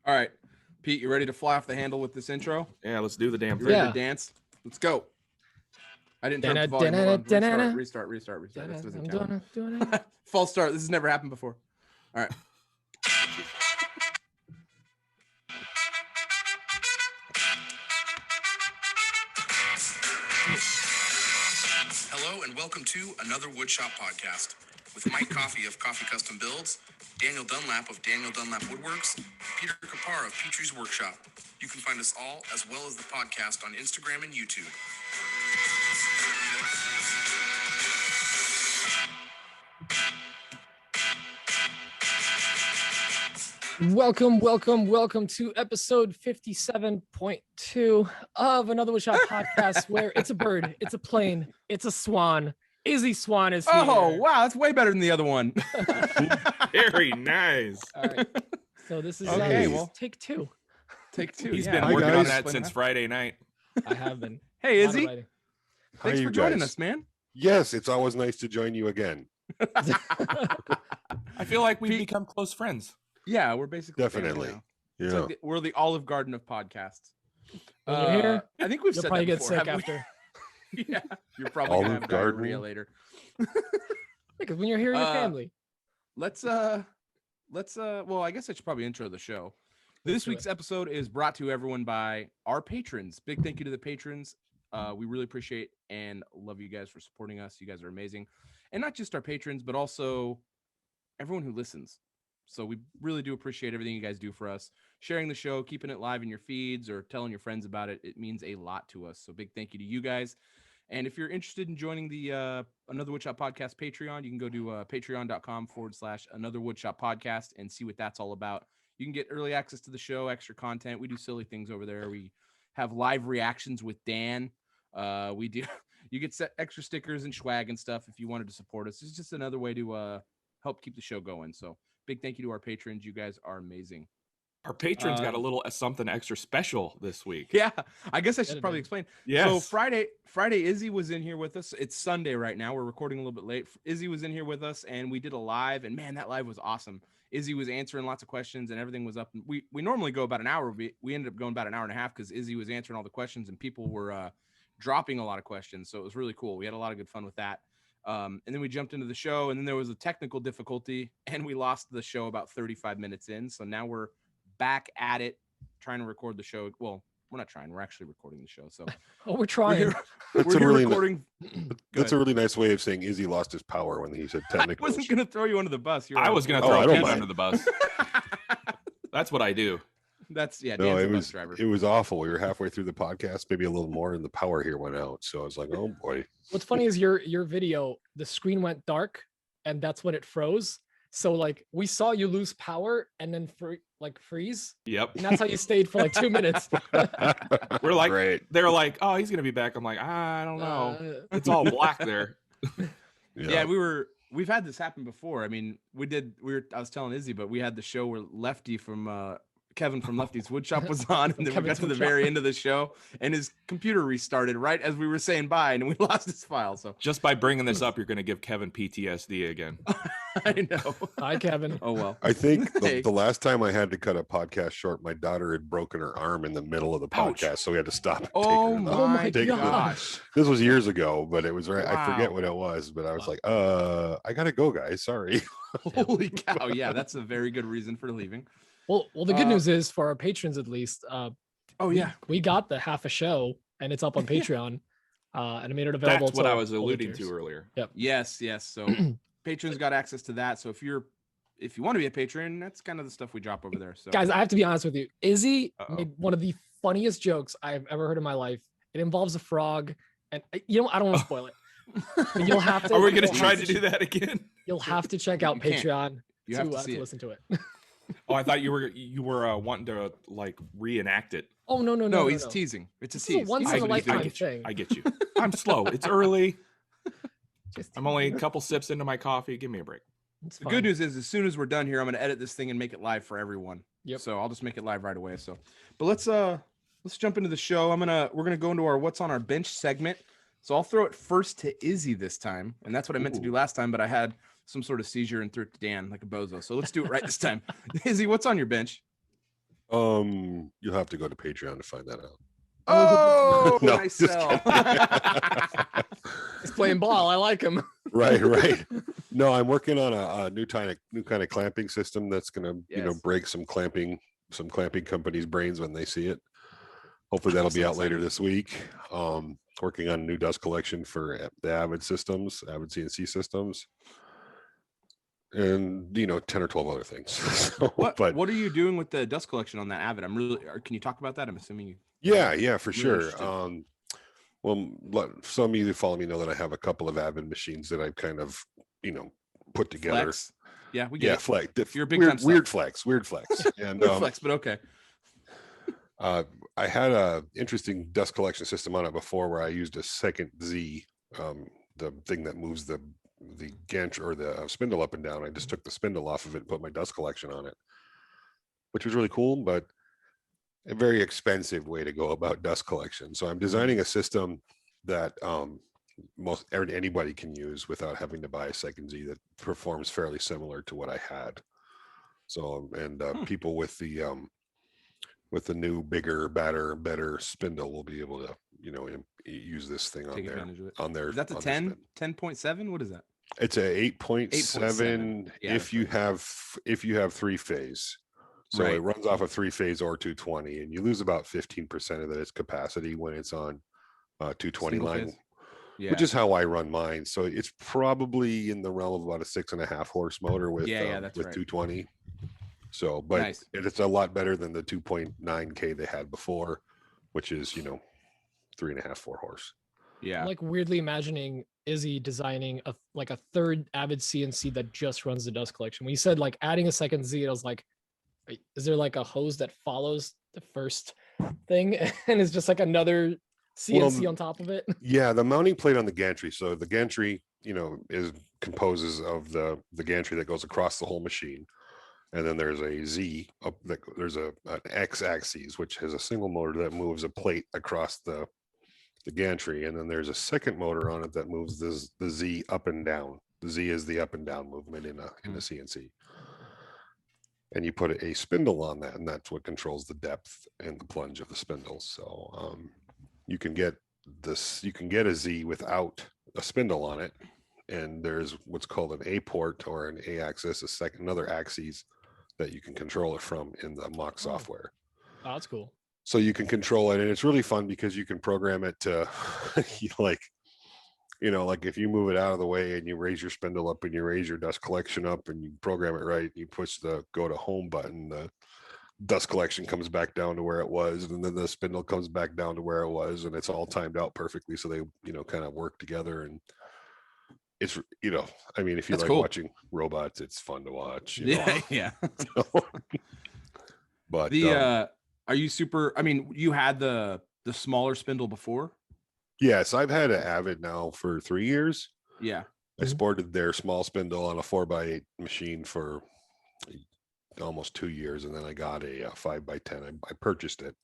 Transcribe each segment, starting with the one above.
All right, Pete, you ready to fly off the handle with this intro? Yeah, let's do the damn You thing. ready to dance? Let's go. I didn't turn up the volume. Hold on. Restart. This doesn't count. False start. This has never happened before. All right. Hello and welcome to another Woodshop podcast with Mike Coffey of Coffee Custom Builds, Daniel Dunlap of Daniel Dunlap Woodworks, Peter Kapar of Petrie's Workshop. You can find us all as well as the podcast on Instagram and YouTube. Welcome to episode 57.2 of another Woodshop podcast where it's a bird, it's a plane, it's a swan. Izzy Swan is here. Oh, wow. That's way better than the other one. Very nice. All right. So this is Okay, well, take two. Take two. He's yeah. been working guys. on that since Friday night. I have been. Hey, A lot of Izzy. writing. Thanks Hi, for you joining guys. us, man. Yes, it's always nice to join you again. I feel like we've Pete- become close friends. Yeah, we're basically family Definitely. now. It's Yeah. like we're the Olive Garden of podcasts. When you're here, I think we've you'll said probably that get before, sick haven't we? after. Yeah, you're probably gonna Olive have Garden. diarrhea later. Because when you're here, your family. Let's well, I guess I should probably intro the show. This do week's episode is brought to everyone by our patrons. Big thank you to the patrons. We really appreciate and love you guys for supporting us. You guys are amazing. And not just our patrons, but also everyone who listens. So we really do appreciate everything you guys do for us. Sharing the show, keeping it live in your feeds, or telling your friends about it. It means a lot to us. So big thank you to you guys. And if you're interested in joining the Another Woodshop Podcast Patreon, you can go to patreon.com/Another Woodshop Podcast and see what that's all about. You can get early access to the show, extra content. We do silly things over there. We have live reactions with Dan. You get extra stickers and swag and stuff if you wanted to support us. It's just another way to help keep the show going. So big thank you to our patrons. You guys are amazing. Our patrons got a little something extra special this week. Yeah, I guess I Yeah, should they probably did. explain. Yes. So Friday, Izzy was in here with us. It's Sunday right now. We're recording a little bit late. Izzy was in here with us, and we did a live. And man, that live was awesome. Izzy was answering lots of questions, and everything was up. We normally go about an hour. We ended up going about an hour and a half because Izzy was answering all the questions, and people were dropping a lot of questions. So it was really cool. We had a lot of good fun with that. And then we jumped into the show, and then there was a technical difficulty, and we lost the show about 35 minutes in. So now we're back at it, trying to record the show. Well, we're not trying. We're actually recording the show. So Oh, we're trying. That's we're a here really recording. That's a really nice way of saying Izzy lost his power when he said I technical. wasn't going to throw you under the bus. I was going to Oh, throw I don't Ken mind. under the bus. That's what I do. That's, yeah, No, Dan's it a bus was driver. it was awful. We were halfway through the podcast, maybe a little more, and the power here went out. So I was like, oh boy. What's funny is your video, the screen went dark, and that's when it froze. So like we saw you lose power and then freeze, Yep. and that's how you stayed for like 2 minutes. We're like, Great. they're like, oh, he's going to be back. I'm like, I don't know. It's all black there. Yeah, we've had this happen before. I mean, I was telling Izzy, but we had the show where Lefty from Kevin from Lefty's Woodshop was on, and then we Kevin's got to the Woodshop. very end of the show, and his computer restarted right as we were saying bye, and we lost his file. So Just by bringing this up, you're going to give Kevin PTSD again. I know. Hi, Kevin. Oh well. I think Hey. the last time I had to cut a podcast short, my daughter had broken her arm in the middle of the Ouch. podcast, so we had to stop. and Oh take her to the- Oh my my take her to the- gosh. This was years ago, but it was right. I forget Wow. what it was, but I was like, I gotta go, guys. Sorry. Holy cow. Yeah, that's a very good reason for leaving. Well, the good news is for our patrons at least. Oh yeah. we got the half a show, and it's up on Patreon, and I made it available. That's what to I was all the alluding tiers. to earlier. Yes. So patrons got access to that. So if you want to be a patron, that's kind of the stuff we drop over there. So Guys, I have to be honest with you. Izzy Uh-oh. made one of the funniest jokes I've ever heard in my life. It involves a frog, and I don't want to spoil it. But you'll have to. Are we going to you'll try have to do that again? You'll have to check out You can't. Patreon you have to to see it. listen to it. Oh, I thought you were wanting to like reenact it. Oh no, No, he's teasing. It's a This is a tease. once He's in a teasing. lifetime get you. thing. I get you. I'm slow. It's early. Just I'm only a couple sips into my coffee. Give me a break. It's The fine. good news is, as soon as we're done here, I'm going to edit this thing and make it live for everyone. Yep. So I'll just make it live right away. So, but let's jump into the show. We're gonna go into our what's on our bench segment. So I'll throw it first to Izzy this time, and that's what I meant to do last time, but I had some sort of seizure and threw it to Dan like a bozo. So let's do it right this time. Izzy, what's on your bench? You'll have to go to Patreon to find that out. Oh, No, nice just sell. He's playing ball. I like him. Right. No, I'm working on a new kind of clamping system that's gonna, Yes. break some clamping companies' brains when they see it. Hopefully that'll be So out later excited. this week. Working on a new dust collection for the Avid systems, Avid CNC systems, and 10 or 12 other things. So, What but are you doing with the dust collection on that Avid? Can you talk about that? I'm assuming you. yeah, for Really sure. interested. Well, some of you that follow me know that I have a couple of Avid machines that I've kind of, put together. Flex. Yeah, we get it. Flex. You're a big time Weird flex. And Weird flex, but okay. I had a interesting dust collection system on it before where I used a second Z, the thing that moves the gantry or the spindle up and down. I just took the spindle off of it and put my dust collection on it, which was really cool, but a very expensive way to go about dust collection. So I'm designing a system that anybody can use without having to buy a second Z that performs fairly similar to what I had. So people with the new, bigger, better spindle will be able to, use this thing on Take there advantage of it. on their. Is that the on their 10.7? What is that? It's a 8.7 Yeah, if you have 3-phase. So Right. it runs off of 3-phase or 220, and you lose about 15% of its capacity when it's on 220 Single line, phase? Yeah. which is how I run mine. So it's probably in the realm of about a 6.5 horse motor with that's right. 220. So, but Nice. it's a lot better than the 2.9K they had before, which is 3.5, 4 horse. Yeah. I'm like weirdly imagining Izzy designing a third Avid CNC that just runs the dust collection. When you said like adding a second Z, I was like, wait, is there like a hose that follows the first thing and it's just like another CNC on top of it? Yeah, the mounting plate on the gantry. So the gantry, composes of the gantry that goes across the whole machine. And then there's a Z there's an X axis, which has a single motor that moves a plate across the gantry. And then there's a second motor on it that moves the Z up and down. The Z is the up and down movement in a CNC. And you put a spindle on that, and that's what controls the depth and the plunge of the spindle. So you can get a Z without a spindle on it. And there's what's called an A port or an A axis, another axis that you can control it from in the mock software. Oh, that's cool. So you can control it, and it's really fun because you can program it to like if you move it out of the way and you raise your spindle up and you raise your dust collection up and you program it right, and you push the go to home button, the dust collection comes back down to where it was, and then the spindle comes back down to where it was, and it's all timed out perfectly, so they kind of work together. And it's I mean, if you That's like cool. watching robots, it's fun to watch. Yeah. But are you super? I mean, you had the smaller spindle before. yes, I've had an Avid now for 3 years. Yeah. I sported their small spindle on a 4x8 machine for almost 2 years, and then I got a 5x10. I purchased it.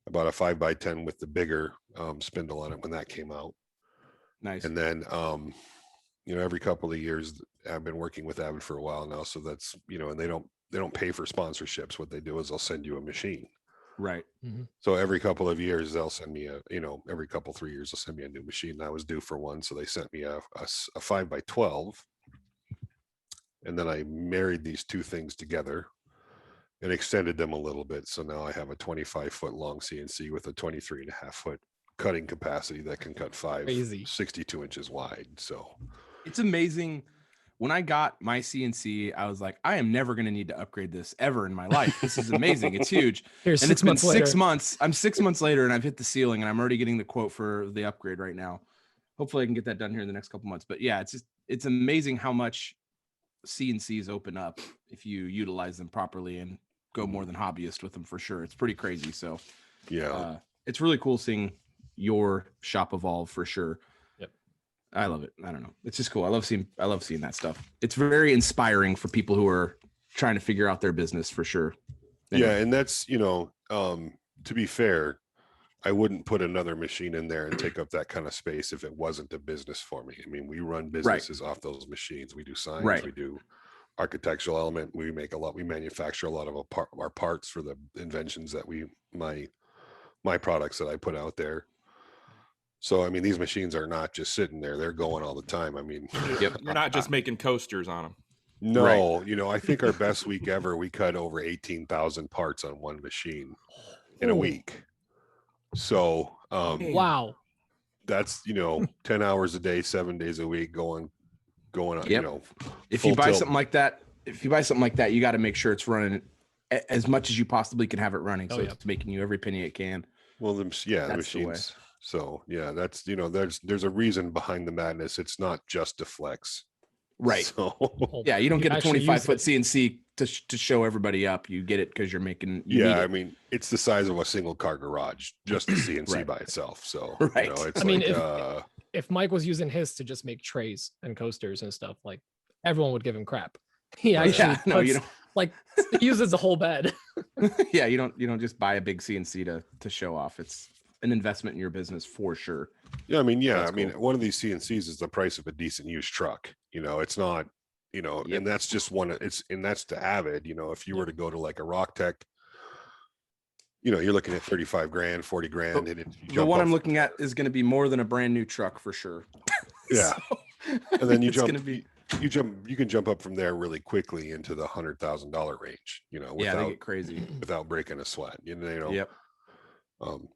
I bought a 5x10 with the bigger spindle on it when that came out. Nice. And then every couple of years, I've been working with Avid for a while now, so that's and they don't pay for sponsorships. What they do is they'll send you a machine. Right. Mm-hmm. So every couple of years they'll send me every couple 3 years they'll send me a new machine. And I was due for one, so they sent me a 5x12, and then I married these two things together and extended them a little bit. So now I have a 25-foot long CNC with a 23.5-foot cutting capacity that can cut 62 inches wide. So it's amazing. When I got my CNC, I was like, I am never going to need to upgrade this ever in my life. This is amazing. It's huge. Here's and 6 it's been months later. 6 months. I'm 6 months later and I've hit the ceiling, and I'm already getting the quote for the upgrade right now. Hopefully I can get that done here in the next couple months. But yeah, it's amazing how much CNCs open up if you utilize them properly and go more than hobbyist with them, for sure. It's pretty crazy. So yeah, it's really cool seeing your shop evolve, for sure. I love it. I don't know. It's just cool. I love seeing that stuff. It's very inspiring for people who are trying to figure out their business, for sure. Anyway. Yeah. And that's, to be fair, I wouldn't put another machine in there and take up that kind of space if it wasn't a business for me. I mean, we run businesses off those machines. We do signs, we do architectural element. We manufacture a lot of our parts for the inventions that my products that I put out there. So, I mean, these machines are not just sitting there, they're going all the time. I mean, You're not just making coasters on them. no, I think our best week ever, we cut over 18,000 parts on one machine in a week. So, Wow. that's, 10 hours a day, 7 days a week going on, Yep. If you buy something like that, you got to make sure it's running as much as you possibly can have it running. So it's making you every penny it can. Well, the machines. So yeah, that's, there's a reason behind the madness. It's not just to flex. Right. So yeah, you don't get a 25-foot CNC to show everybody up. You get it because you're making. I mean, it's the size of a single car garage, just the CNC by itself. So right. It's if Mike was using his to just make trays and coasters and stuff, like everyone would give him crap. He actually uses the whole bed. Yeah, you don't just buy a big CNC to show off. It's an investment in your business for sure. Yeah, I mean, one of these CNCs is the price of a decent used truck. It's not, and that's just and that's to Avid. If you were to go to like a Rock Tech, you're looking at 35 grand, 40 grand. And the one I'm looking at is going to be more than a brand new truck for sure. Yeah. And then you can jump up from there really quickly into the $100,000 range, they get crazy without breaking a sweat. Yep.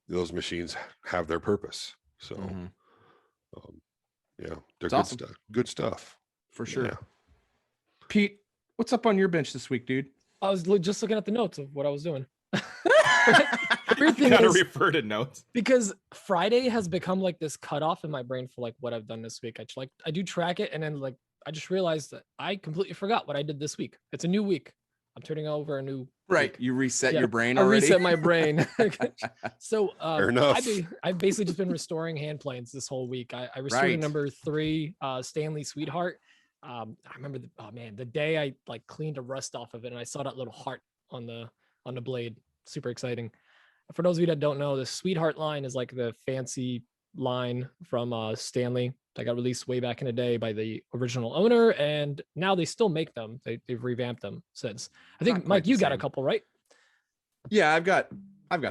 Those machines have their purpose. So, they're good awesome. stuff. Good stuff for sure. Yeah. Pete, what's up on your bench this week, dude? I was just looking at the notes of what I was doing. Weird thing is, refer to notes because Friday has become like this cutoff in my brain for like what I've done this week. I do track it, and then like I just realized that I completely forgot what I did this week. It's a new week. I'm turning over a new week. You reset your brain already. I reset my brain. So fair enough. I've basically just been restoring hand planes this whole week. I restored number 3 Stanley Sweetheart. I remember the day I like cleaned the rust off of it and I saw that little heart on the blade. Super exciting. For those of you that don't know, the Sweetheart line is like the fancy line from Stanley that got released way back in the day by the original owner, and now they still make them. They've revamped them since. I think Mike, you got a couple, right? Yeah, I've got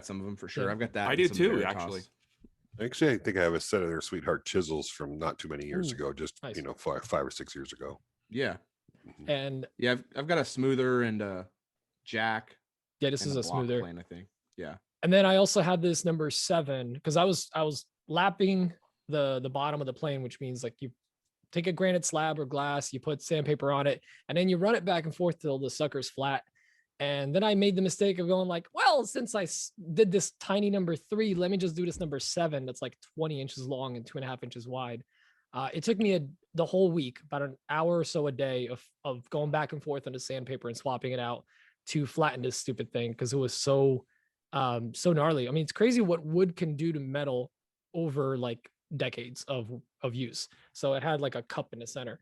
some of them for sure. I've got that. I do too, actually. Actually, I think I have a set of their Sweetheart chisels from not too many years ago, just nice. 5 or 6 years ago. Yeah. And yeah, I've got a smoother and a jack. Yeah, this is a smoother plane, I think. Yeah. And then I also had this number 7 because I was lapping the bottom of the plane, which means like you take a granite slab or glass, you put sandpaper on it, and then you run it back and forth till the sucker's flat. And then I made the mistake of going like, well, since I did this tiny number 3, let me just do this number 7 that's like 20 inches long and 2.5 inches wide. It took me the whole week, about an hour or so a day of going back and forth on the sandpaper and swapping it out to flatten this stupid thing because it was so gnarly. I mean, it's crazy what wood can do to metal over like decades of use. So it had like a cup in the center.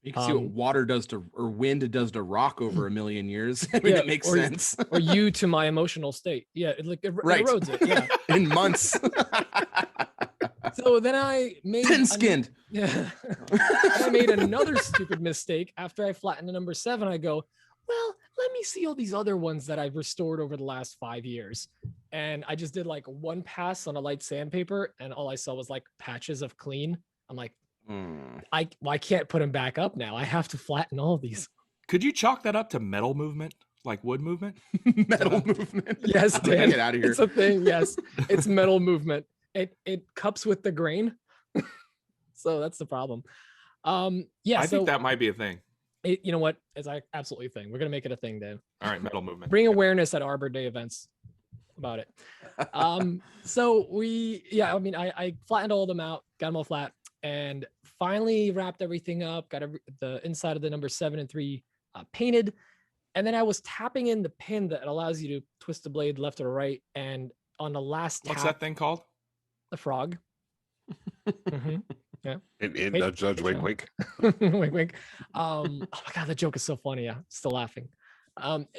You can see what water does or wind does to rock over a million years. I mean, it makes sense. Or you to my emotional state. Yeah, it erodes it. Yeah, in months. So then I made thin-skinned. I made another stupid mistake after I flattened the number 7. I go, well, let me see all these other ones that I've restored over the last 5 years. And I just did like one pass on a light sandpaper, and all I saw was like patches of clean. I'm like, I can't put them back up now. I have to flatten all of these. Could you chalk that up to metal movement, like wood movement? Metal movement. Yes, Dan. Get out of here. It's a thing. Yes, it's metal movement. It cups with the grain. So that's the problem. Yeah, I think that might be a thing. You know what? It's absolutely a thing. We're gonna make it a thing, Dan. All right, metal movement. Bring awareness at Arbor Day events about it. So I flattened all of them out, got them all flat, and finally wrapped everything up. Got the inside of the number 7 and 3 painted, and then I was tapping in the pin that allows you to twist the blade left or right. And on the last what's tap, that thing called? The frog. Mm-hmm. Yeah. In Judge wink wink. Wink wink. Oh my god, that joke is so funny. Yeah, still laughing.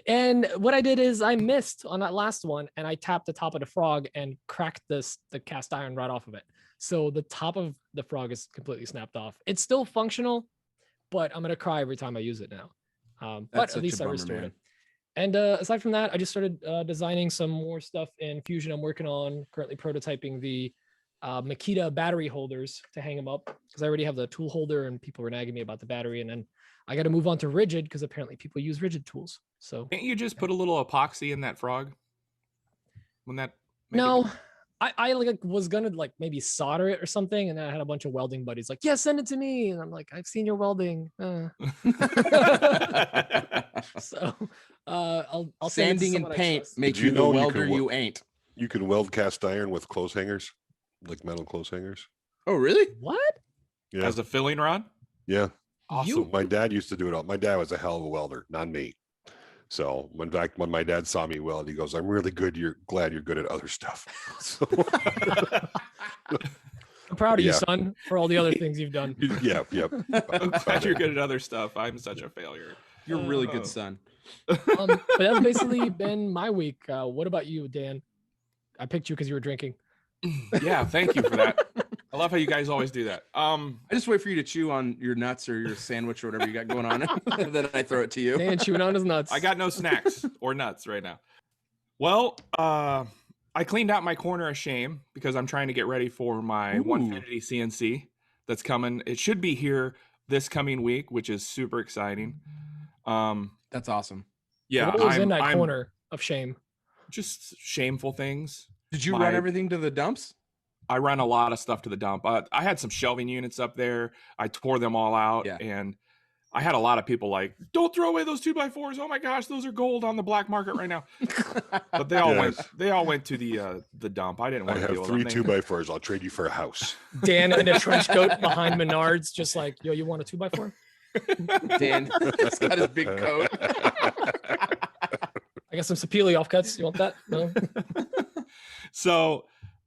And what I did is I missed on that last one, and I tapped the top of the frog and cracked the cast iron right off of it. So the top of the frog is completely snapped off. It's still functional, but I'm gonna cry every time I use it now. But That's at such least a I bummer, restored man. it. And aside from that, I just started designing some more stuff in Fusion. I'm working on currently prototyping the Makita battery holders to hang them up because I already have the tool holder and people were nagging me about the battery. And then I got to move on to rigid because apparently people use rigid tools. So Can't you just put a little epoxy in that frog? When that make it- no, I like was gonna like maybe solder it or something, and then I had a bunch of welding buddies like, yeah, send it to me, and I'm like, I've seen your welding. So I'll send it to Sanding and someone I paint trust. make Did you you the know you welder can you ain't. You can weld cast iron with clothes hangers, like metal clothes hangers. Oh, really? What? Yeah, As a filling rod? yeah. Awesome. My dad used to do it all. My dad was a hell of a welder, not me. So when my dad saw me weld, he goes, "I'm really good. You're glad you're good at other stuff." So, I'm proud of you, Yeah. son, for all the other things you've done. yeah. I'm glad you're good at other stuff. I'm such a failure. You're a really Oh. good son. But that's basically been my week. What about you, Dan? I picked you because you were drinking. Yeah, thank you for that. I love how you guys always do that. I just wait for you to chew on your nuts or your sandwich or whatever you got going on, and then I throw it to you. Dan chewing on his nuts. I got no snacks or nuts right now. Well, I cleaned out my corner of shame because I'm trying to get ready for my Ooh. Infinity CNC that's coming. It should be here this coming week, which is super exciting. That's awesome. Yeah, What was in that I'm corner of shame? just shameful things. Did you My- run everything to the dumps? I run a lot of stuff to the dump. I had some shelving units up there. I tore them all out, Yeah. and I had a lot of people like, "Don't throw away those 2x4s. Oh my gosh, those are gold on the black market right now." But they all went to the dump. I didn't I want to have deal with 3 them. 2x4s. I'll trade you for a house. Dan in a trench coat behind Menards, just like, yo, you want a 2x4? Dan, he's got his big coat. I got some sapele offcuts. You want that? No. So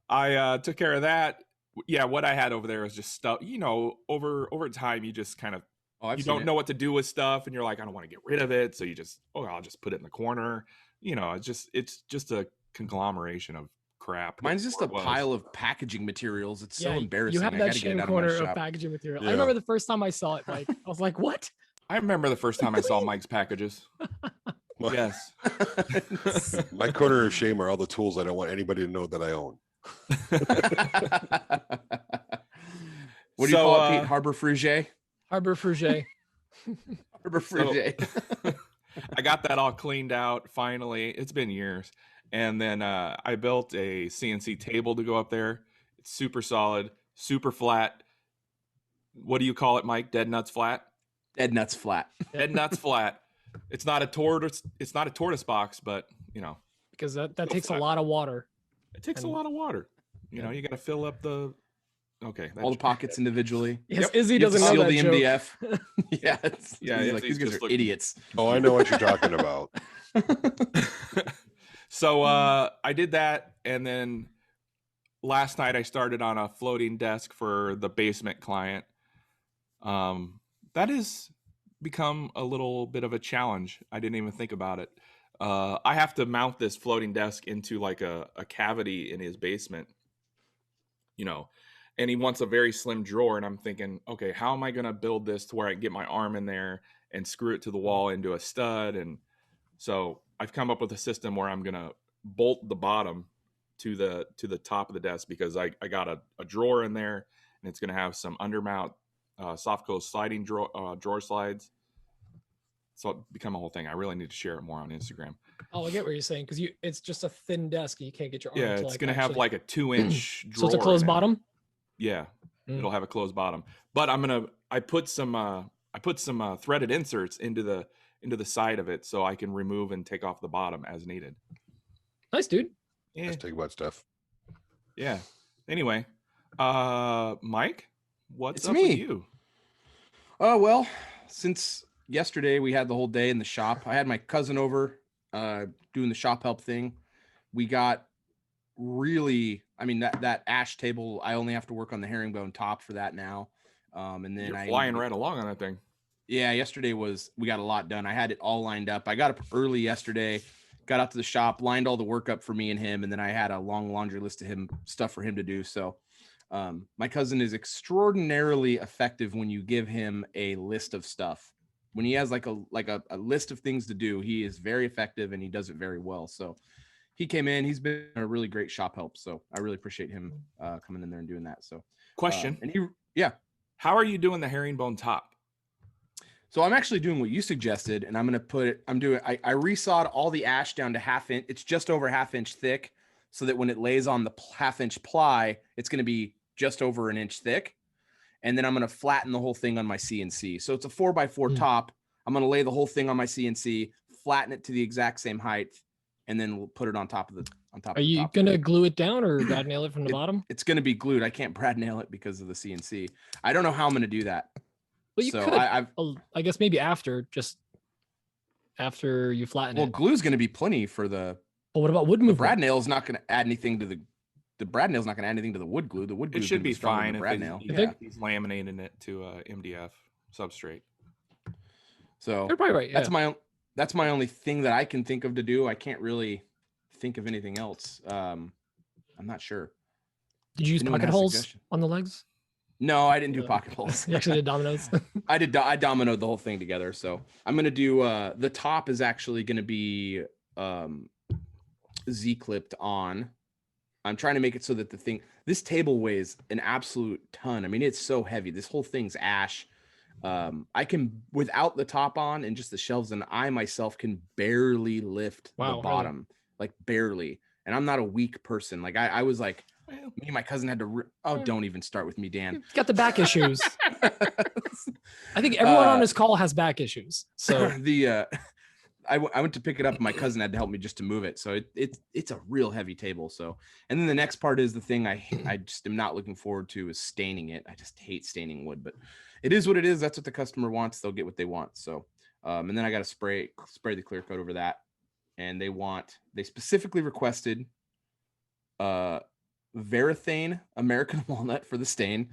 I took care of that. Yeah, what I had over there was just stuff. Over time, you just kind of Oh, you don't know what to do with stuff, and you're like, I don't want to get rid of it, so you just I'll just put it in the corner. It's just a conglomeration of crap. Mine's just a It was. pile of packaging materials. It's so Yeah, embarrassing. you have I that gotta get it shame out of my corner of shop. packaging material. Yeah. I remember the first time I saw it, like, I was like, what? I remember the first time I saw Mike's packages. My, Yes. my corner of shame are all the tools I don't want anybody to know that I own. What do you call it, So, Pete? Harbor Frugier? Harbor Frugier. Harbor Frugier. I got that all cleaned out finally. It's been years. And then I built a CNC table to go up there. It's super solid, super flat. What do you call it, Mike? Dead nuts flat? Dead nuts flat. Dead nuts flat. It's not a tortoise box, but Because that Go takes a flat. lot of water. it takes a And- lot of water. You got to fill up the okay. All the pockets individually. Yes, Yep. Izzy You have to doesn't know seal that the joke. MDF. Yeah, Yeah, he's like, he's these guys just are looking- idiots. Oh, I know what you're talking about. So I did that, and then last night I started on a floating desk for the basement client. That has become a little bit of a challenge. I didn't even think about it. I have to mount this floating desk into like a cavity in his basement, and he wants a very slim drawer. And I'm thinking, okay, how am I going to build this to where I can get my arm in there and screw it to the wall into a stud? And so I've come up with a system where I'm going to bolt the bottom to the top of the desk because I got a drawer in there, and it's going to have some undermount soft close sliding drawer slides. So it become a whole thing. I really need to share it more on Instagram. Oh, I get what you're saying. Because it's just a thin desk and you can't get your arm Yeah, to it's like going to have actually- like a 2-inch drawer. So it's a in closed it. bottom? Yeah, Mm. it'll have a closed bottom. But I put some threaded inserts into the side of it so I can remove and take off the bottom as needed. Nice, dude. Yeah, Just take about stuff. yeah. Anyway, Mike, what's It's up me. with you? Oh, well, since yesterday we had the whole day in the shop. I had my cousin over doing the shop help thing. We got really, that ash table, I only have to work on the herringbone top for that now. And then You're flying right along on that thing. Yeah, yesterday we got a lot done. I had it all lined up. I got up early yesterday, got out to the shop, lined all the work up for me and him, and then I had a long laundry list of stuff for him to do. So my cousin is extraordinarily effective when you give him a list of stuff. when he has like a list of things to do, he is very effective and he does it very well. So he came in. He's been a really great shop help. So I really appreciate him coming in there and doing that. So Question. And yeah. How are you doing the herringbone top? So I'm actually doing what you suggested, and I'm going to put it, I resawed all the ash down to half inch. It's just over half-inch thick, so that when it lays on the half-inch ply, it's going to be just over an inch thick. And then I'm going to flatten the whole thing on my CNC. So it's a 4x4 top. I'm going to lay the whole thing on my CNC, flatten it to the exact same height, and then we'll put it on top of the Are you going to glue it down or brad nail it from the bottom? It's going to be glued. I can't brad nail it because of the CNC. I don't know how I'm going to do that. Well, you could. I guess maybe after you flatten it. Well, glue's going to be plenty for the. But what about wood movement? The brad nail is not going to add anything to the brad nail's not going to add anything to the wood glue. The wood glue should be fine if he's laminating it to MDF substrate. So you're probably right. Yeah. That's my only thing that I can think of to do. I can't really think of anything else. I'm not sure. Did you use pocket holes on the legs? No, I didn't do pocket holes. You actually did dominoes. I dominoed the whole thing together. So I'm gonna do the top is actually gonna be Z-clipped on. I'm trying to make it so that this table weighs an absolute ton. I mean, it's so heavy. This whole thing's ash. I can, without the top on and just the shelves, and I myself can barely lift the bottom, like barely. And I'm not a weak person. Like I was like, me and my cousin had to. Don't even start with me, Dan. He's got the back issues. I think everyone on this call has back issues. So I went to pick it up, and my cousin had to help me just to move it. So it's a real heavy table. So, and then the next part is the thing I just am not looking forward to is staining it. I just hate staining wood, but it is what it is. That's what the customer wants. They'll get what they want. So, and then I got to spray the clear coat over that. And they specifically requested Varathane American walnut for the stain,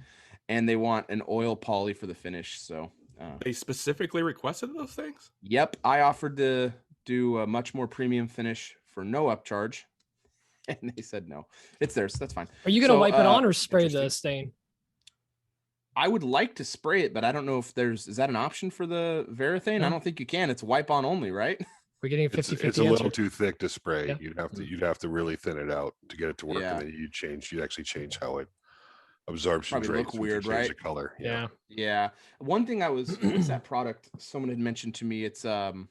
and they want an oil poly for the finish. So they specifically requested those things? Yep. I offered to do a much more premium finish for no upcharge, and they said no. It's theirs. That's fine. Are you going to wipe it on or spray the stain? I would like to spray it, but I don't know if is that an option for the Varathane? I don't think you can. It's wipe on only, right? We're getting 50-50. It's a little too thick to spray. Yeah. You'd have to really thin it out to get it to work, and then you'd actually change how it absorption probably rates. Look weird, right? The color. Yeah. One thing what's that product? Someone had mentioned to me. It's called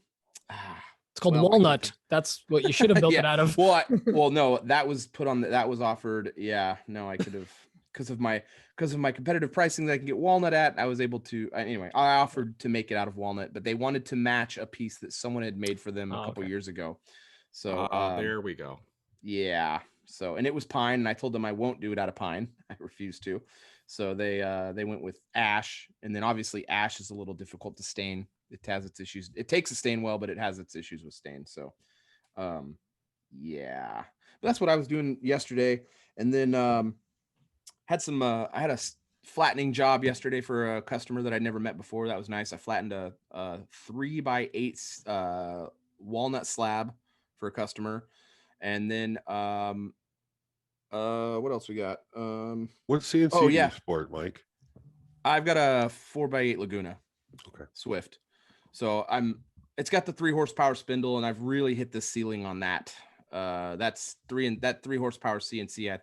walnut. That's what you should have built it out of. Well, no, that was put on. That was offered. Yeah, no, I could have because of my competitive pricing that I can get walnut at. I was able to anyway. I offered to make it out of walnut, but they wanted to match a piece that someone had made for them a couple years ago. So there we go. Yeah. So, and it was pine, and I told them I won't do it out of pine. I refused to. So they went with ash, and then obviously ash is a little difficult to stain. It has its issues. It takes a stain well, but it has its issues with stain. So, yeah. But that's what I was doing yesterday, and then had some. I had a flattening job yesterday for a customer that I'd never met before. That was nice. I flattened a 3x8 walnut slab for a customer. And then what else we got? What CNC do you sport, Mike? I've got a 4x8 Laguna. Okay. Swift. So it's got the 3 horsepower spindle, and I've really hit the ceiling on that. That's 3 horsepower CNC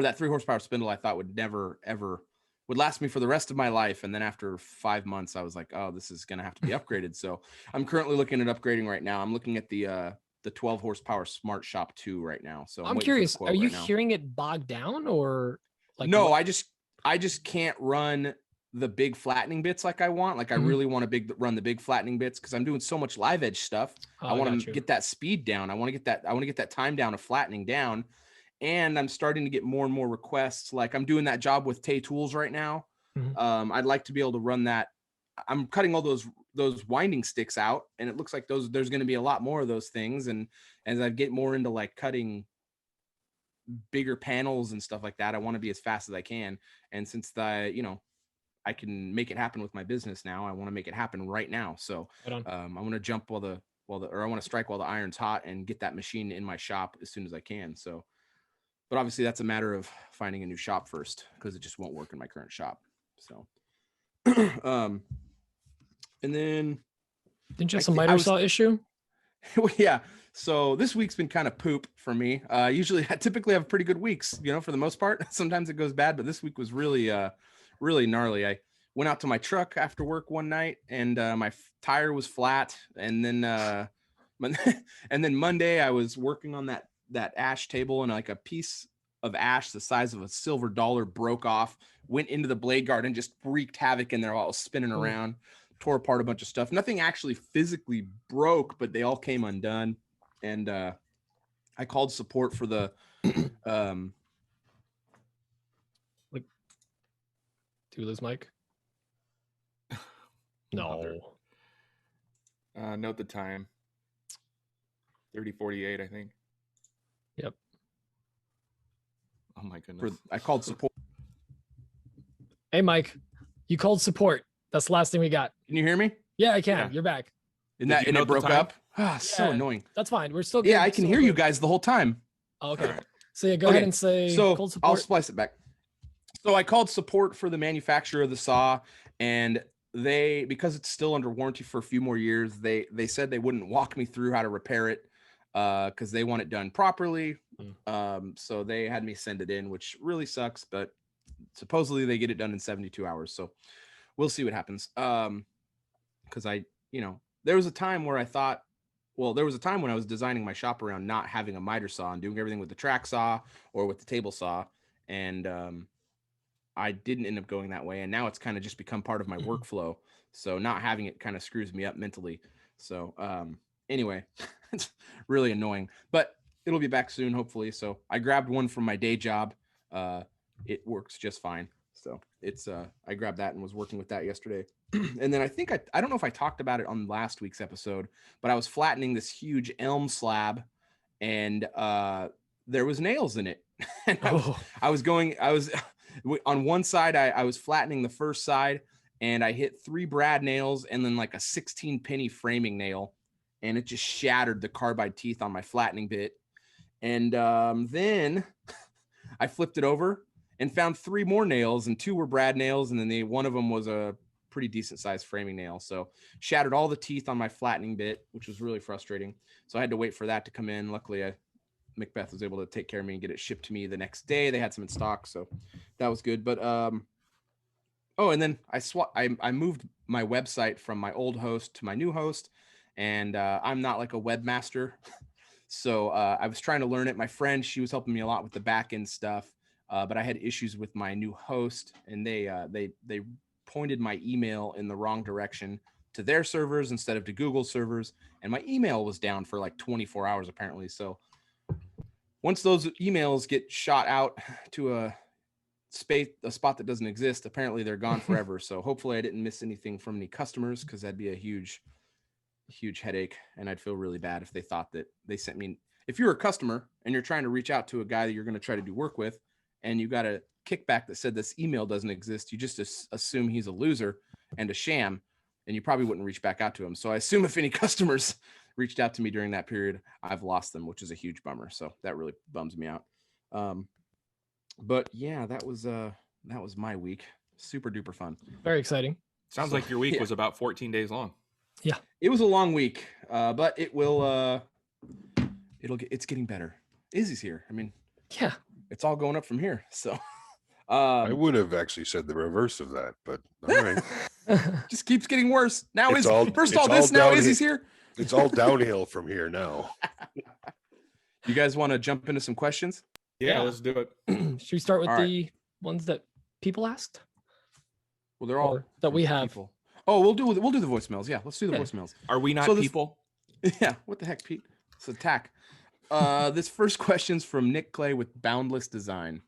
that 3 horsepower spindle I thought would never ever would last me for the rest of my life. And then after 5 months, I was like, oh, this is gonna have to be upgraded. So I'm currently looking at upgrading right now. I'm looking at the 12 horsepower Smart Shop 2 right now. So I'm curious, are you hearing it bogged down or like? No, I just can't run the big flattening bits like I want. Like I really want to run the big flattening bits because I'm doing so much live edge stuff. I want to get that speed down. I want to get that time down of flattening down. And I'm starting to get more and more requests. Like I'm doing that job with Tay Tools right now. I'd like to be able to run that. I'm cutting all those winding sticks out, and it looks like there's going to be a lot more of those things. And as I get more into like cutting bigger panels and stuff like that, I want to be as fast as I can. And since I can make it happen with my business now, I want to make it happen right now. So I want to jump I want to strike while the iron's hot and get that machine in my shop as soon as I can. So, but obviously that's a matter of finding a new shop first because it just won't work in my current shop. So, And then Didn't you have I some thi- I miter was- saw issue? well, yeah. So this week's been kind of poop for me. Usually I typically have pretty good weeks, for the most part. Sometimes it goes bad, but this week was really, really gnarly. I went out to my truck after work one night and my tire was flat. And then, and then Monday I was working on that ash table, and like a piece of ash the size of a silver dollar broke off, went into the blade guard and just wreaked havoc in there while it was spinning Oh. around, tore apart a bunch of stuff. Nothing actually physically broke, but they all came undone. And I called support for the Do we lose Mike? No. Note the time. 30:48, I think. Yep. Oh my goodness. I called support. Hey, Mike, you called support. That's the last thing we got. Can you hear me? Yeah, I can. Yeah. You're back. And Did that you and note it the broke time? up. So Yeah. annoying. That's fine. We're still good. Yeah, I can Still hear you good. guys the whole time. Oh, okay. All right. So yeah, go Okay, ahead and say So cold I'll support. splice it back. So I called support for the manufacturer of the saw, and they, because it's still under warranty for a few more years, they said they wouldn't walk me through how to repair it because they want it done properly. So they had me send it in, which really sucks, but supposedly they get it done in 72 hours. So we'll see what happens. Because there was a time where I thought, there was a time when I was designing my shop around not having a miter saw and doing everything with the track saw or with the table saw. And I didn't end up going that way. And now it's kind of just become part of my workflow. So not having it kind of screws me up mentally. So anyway, it's really annoying, but it'll be back soon, hopefully. So I grabbed one from my day job. It works just fine. So it's I grabbed that and was working with that yesterday. And then I think I don't know if I talked about it on last week's episode, but I was flattening this huge elm slab, and there was nails in it. And I was on one side, I was flattening the first side, and I hit 3 brad nails and then like a 16 penny framing nail, and it just shattered the carbide teeth on my flattening bit. And then I flipped it over and found 3 more nails, and 2 were brad nails, and then one of them was a pretty decent sized framing nail. So shattered all the teeth on my flattening bit, which was really frustrating. So I had to wait for that to come in. Luckily, Macbeth was able to take care of me and get it shipped to me the next day. They had some in stock, so that was good. But and then I moved my website from my old host to my new host, and I'm not like a webmaster. So I was trying to learn it. My friend, she was helping me a lot with the back end stuff, but I had issues with my new host, and they pointed my email in the wrong direction to their servers instead of to Google servers, and my email was down for like 24 hours apparently. So once those emails get shot out to a spot that doesn't exist, apparently they're gone forever. So hopefully I didn't miss anything from any customers, because that'd be a huge headache, and I'd feel really bad if they thought that they sent me. If you're a customer and you're trying to reach out to a guy that you're going to try to do work with, and you got a kickback that said this email doesn't exist, you just assume he's a loser and a sham, and you probably wouldn't reach back out to him. So I assume if any customers reached out to me during that period, I've lost them, which is a huge bummer. So that really bums me out. But yeah, that was my week. Super duper fun. Very exciting. Sounds like your week was about 14 days long. Yeah. It was a long week, but it will it's getting better. Izzy's here. I mean, Yeah. it's all going up from here. So I would have actually said the reverse of that, but all right. just keeps getting worse. Now It's now downhill. Izzy's here. It's all downhill from here now. You guys want to jump into some questions? Yeah, Yeah. let's do it. Should we start with All right. the ones that people asked? Well, they're all Or that we have. people. Oh, we'll do the voicemails. Yeah, let's do the Yeah. voicemails. Are we not So this- people? Yeah, what the heck, Pete? It's attack. This first question's from Nick Clay with Boundless Design.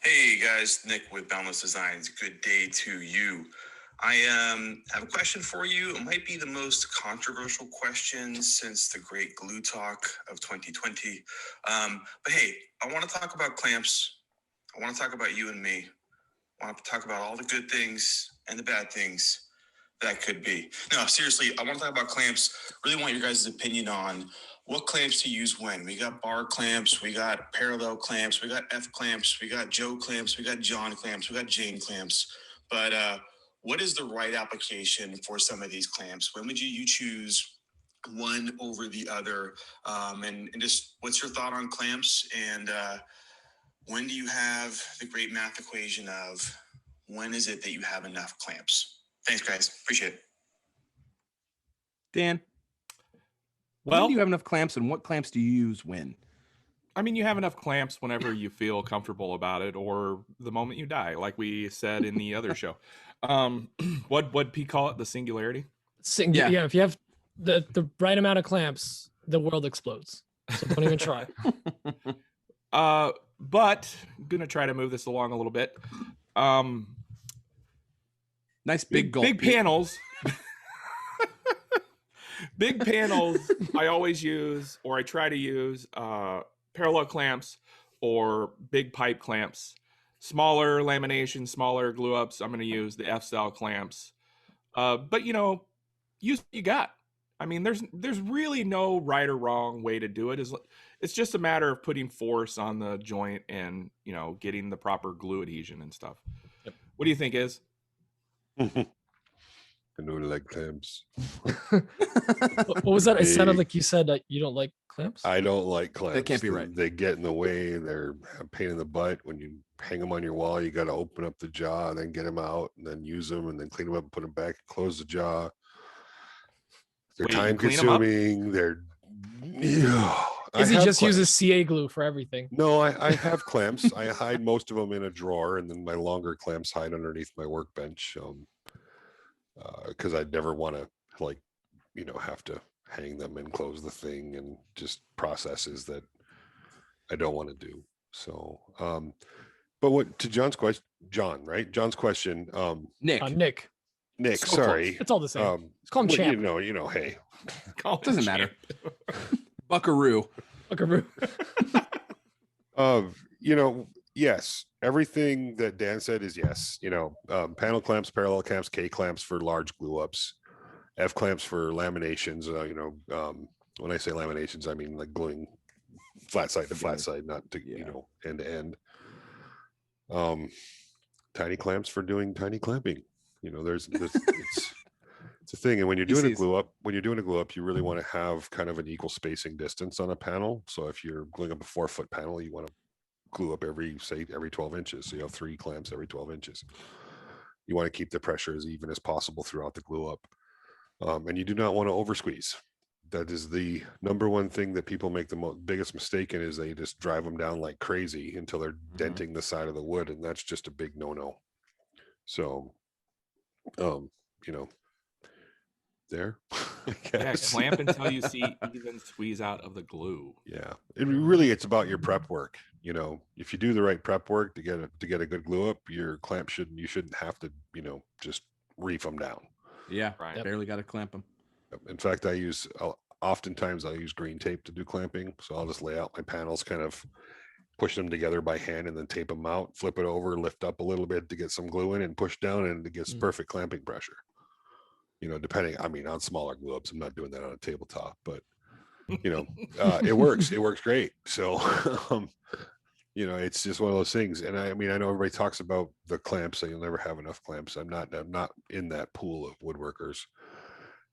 Hey guys, Nick with Boundless Designs. Good day to you. I have a question for you. It might be the most controversial question since the great glue talk of 2020. But hey, I want to talk about clamps. I want to talk about you and me. I want to talk about all the good things and the bad things that could be. No, seriously, I want to talk about clamps. Really want your guys' opinion on what clamps to use when. We got bar clamps, we got parallel clamps, we got F clamps, we got Joe clamps, we got John clamps, we got Jane clamps. But what is the right application for some of these clamps? When would you choose one over the other? And just what's your thought on clamps? And when do you have the great math equation of when is it that you have enough clamps? Thanks, guys. Appreciate it. Dan, Well, when do you have enough clamps, and what clamps do you use when? I mean, you have enough clamps whenever you feel comfortable about it, or the moment you die, like we said in the other show. What'd Pete call it? The singularity? Yeah, if you have the right amount of clamps, the world explodes. So don't even try. But I'm gonna try to move this along a little bit. Nice big gulp. Big panels. Big panels I always use, or I try to use, parallel clamps or big pipe clamps. Smaller lamination, smaller glue ups, I'm going to use the F-style clamps. But use what you got. I mean, there's really no right or wrong way to do it. It's just a matter of putting force on the joint and, getting the proper glue adhesion and stuff. Yep. What do you think, Iz? I don't like clamps. What was that? It sounded like you said that you don't like clamps. I don't like clamps. That can't be right. They get in the way. They're a pain in the butt. When you hang them on your wall, you got to open up the jaw and then get them out and then use them and then clean them up and put them back and close the jaw. They're time consuming. They're Izzy just uses CA glue for everything. No, I have clamps. I hide most of them in a drawer, and then my longer clamps hide underneath my workbench. Because I'd never want to have to hang them and close the thing, and just processes that I don't want to do. So, but what to John's question, John, right? John's question, Nick, so sorry, close. It's all the same. Let's call him Champ. Hey, it doesn't matter. Buckaroo. Yes, everything that Dan said is yes. Panel clamps, parallel clamps, K clamps for large glue ups, F clamps for laminations. When I say laminations, I mean like gluing flat side to flat side, not to end to end. Tiny clamps for doing tiny clamping. It's a thing. And when you're doing a glue up, you really want to have kind of an equal spacing distance on a panel. So if you're gluing up a 4-foot panel, you want to glue up every 12 inches. So you have 3 clamps every 12 inches. You want to keep the pressure as even as possible throughout the glue up. And you do not want to over squeeze. That is the number one thing that people make the biggest mistake in, is they just drive them down like crazy until they're denting the side of the wood. And that's just a big no-no. So, there. Yeah, clamp until you see even squeeze out of the glue. Yeah, it's about your prep work. If you do the right prep work to get a good glue up, your clamp you shouldn't have to just reef them down. Yeah, right. Barely got to clamp them. In fact, oftentimes I'll use green tape to do clamping. So I'll just lay out my panels, kind of push them together by hand, and then tape them out, flip it over, lift up a little bit to get some glue in, and push down, and it gets perfect clamping pressure. Depending, on smaller glue ups, I'm not doing that on a tabletop, but it works. It works great. So, it's just one of those things. And I know everybody talks about the clamps, so you'll never have enough clamps. I'm not in that pool of woodworkers.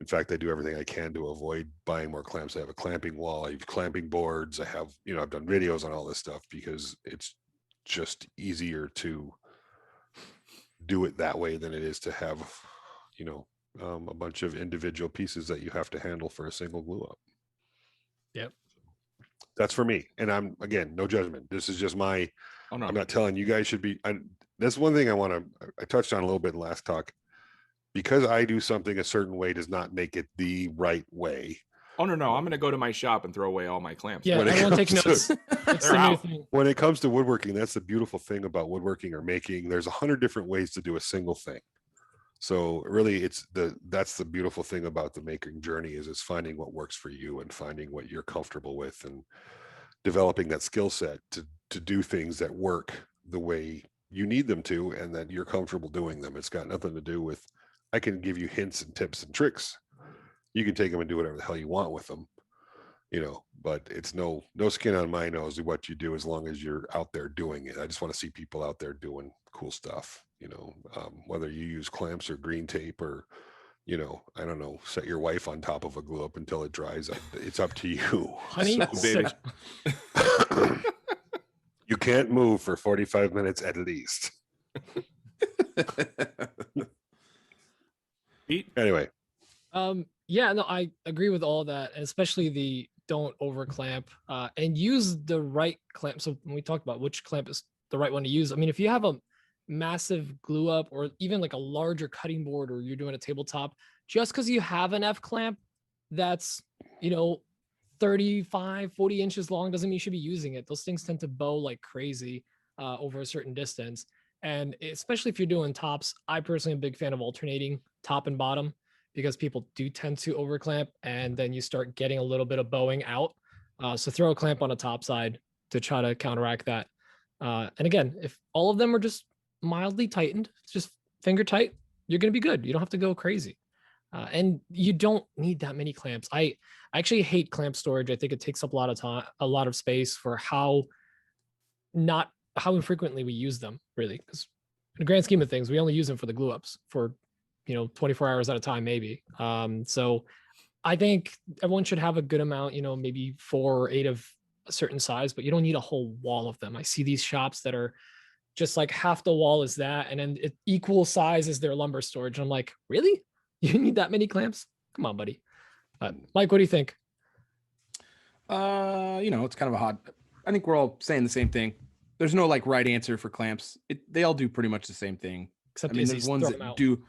In fact, I do everything I can to avoid buying more clamps. I have a clamping wall. I have clamping boards. I have, I've done videos on all this stuff because it's just easier to do it that way than it is to have, a bunch of individual pieces that you have to handle for a single glue up. Yep. That's for me. And I'm, again, no judgment. This is just my, I'm not telling you guys should be, that's one thing I touched on a little bit in last talk. Because I do something a certain way does not make it the right way. Oh, no. I'm going to go to my shop and throw away all my clamps. Yeah, everyone take notes. It's the new thing. When it comes to woodworking, that's the beautiful thing about woodworking or making. There's 100 different ways to do a single thing. So really that's the beautiful thing about the making journey is finding what works for you and finding what you're comfortable with and developing that skill set to do things that work the way you need them to and that you're comfortable doing them. It's got nothing to do with, I can give you hints and tips and tricks. You can take them and do whatever the hell you want with them. but it's no skin on my nose what you do as long as you're out there doing it. I just want to see people out there doing cool stuff, whether you use clamps or green tape or, I don't know, set your wife on top of a glue up until it dries. It's up to you. Honey, baby. You can't move for 45 minutes at least. Anyway. Yeah, no, I agree with all that, especially the don't over clamp and use the right clamp. So when we talked about which clamp is the right one to use, I mean, if you have a massive glue up or even like a larger cutting board or you're doing a tabletop, just because you have an F clamp that's 35 40 inches long doesn't mean you should be using it. Those things tend to bow like crazy over a certain distance, and especially if you're doing tops, I personally am a big fan of alternating top and bottom, because people do tend to over clamp and then you start getting a little bit of bowing out. So throw a clamp on a top side to try to counteract that. And again, if all of them are just mildly tightened, just finger tight, you're going to be good. You don't have to go crazy. And you don't need that many clamps. I actually hate clamp storage. I think it takes up a lot of time, a lot of space for how infrequently we use them, really. Because in the grand scheme of things, we only use them for the glue ups for 24 hours at a time, maybe. So I think everyone should have a good amount, maybe 4 or 8 of a certain size, but you don't need a whole wall of them. I see these shops that are just like half the wall is that, and then equal size as their lumber storage. And I'm like, really? You need that many clamps? Come on, buddy. Mike, what do you think? It's kind of a hot. I think we're all saying the same thing. There's no like right answer for clamps. They all do pretty much the same thing. Except there's ones that do.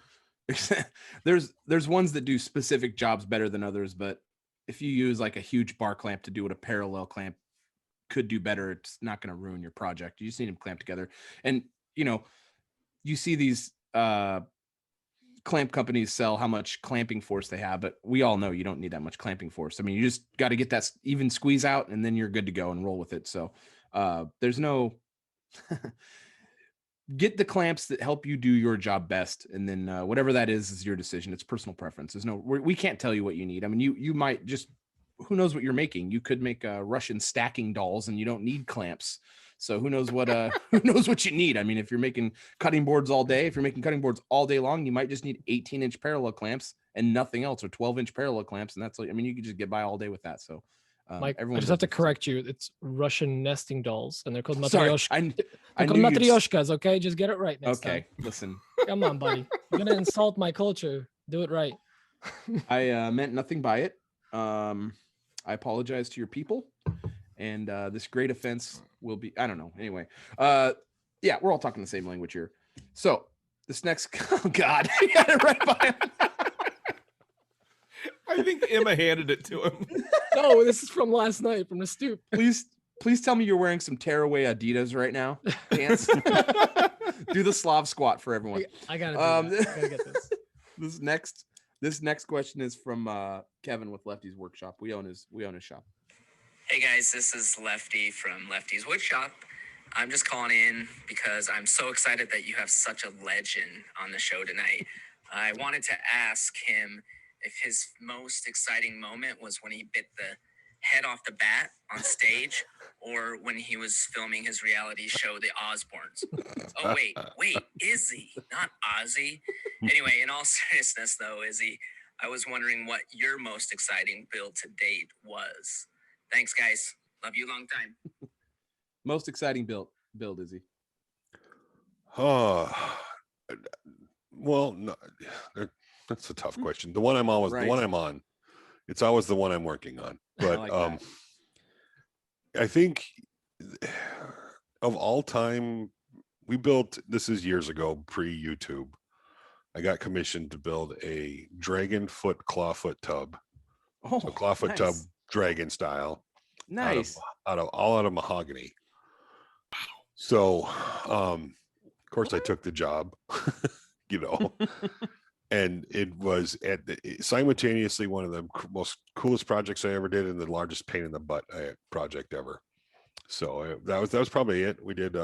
There's ones that do specific jobs better than others, but if you use like a huge bar clamp to do what a parallel clamp could do better, it's not going to ruin your project. You just need them clamped together. And you see these clamp companies sell how much clamping force they have, but we all know you don't need that much clamping force. I mean, you just got to get that even squeeze out and then you're good to go and roll with it. So there's no get the clamps that help you do your job best, and then whatever that is your decision. It's personal preference. We can't tell you what you need. I mean, you might just, who knows what you're making. You could make Russian stacking dolls and you don't need clamps. So who knows what who knows what you need. I mean, if you're making cutting boards all day, all day long, you might just need 18-inch parallel clamps and nothing else, or 12-inch parallel clamps, and that's like, I mean, you could just get by all day with that. So Mike, I just have to correct you. It's Russian nesting dolls, and they're called matryoshka. They're called matryoshkas, okay? Just get it right next time. Listen. Come on, buddy. You're going to insult my culture. Do it right. I meant nothing by it. I apologize to your people. And this great offense will be, I don't know. Anyway, yeah, we're all talking the same language here. So this next, oh God, he had it right by him. I think Emma handed it to him. No, this is from last night, from the stoop. Please tell me you're wearing some tearaway Adidas right now. Pants. Do the Slav squat for everyone. I gotta get this. This next question is from Kevin with Lefty's Workshop. We own his shop. Hey guys, this is Lefty from Lefty's Woodshop. I'm just calling in because I'm so excited that you have such a legend on the show tonight. I wanted to ask him if his most exciting moment was when he bit the head off the bat on stage, or when he was filming his reality show, The Osbournes. Oh, wait, Izzy, not Ozzy. Anyway, in all seriousness though, Izzy, I was wondering what your most exciting build to date was. Thanks, guys. Love you long time. Most exciting build, Izzy. Oh, well, no, that's a tough question. The one I'm on was the one I'm on. It's always the one I'm working on. But I think of all time, we built, this is years ago, pre-YouTube. I got commissioned to build a dragon foot clawfoot tub. Oh, so clawfoot tub, dragon style. Nice. Out of mahogany. So, of course, I took the job, and it was simultaneously one of the most coolest projects I ever did, and the largest pain in the butt project ever. So that was probably it. We did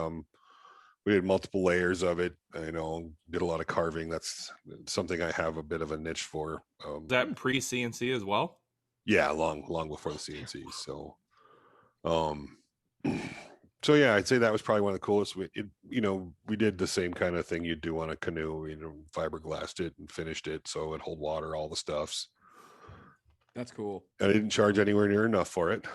multiple layers of it. Did a lot of carving. That's something I have a bit of a niche for. Is that pre CNC as well? Yeah, long before the CNC. So, so yeah, I'd say that was probably one of the coolest. We did the same kind of thing you'd do on a canoe. Fiberglassed it and finished it so it'd hold water, all the stuffs. That's cool. I didn't charge anywhere near enough for it.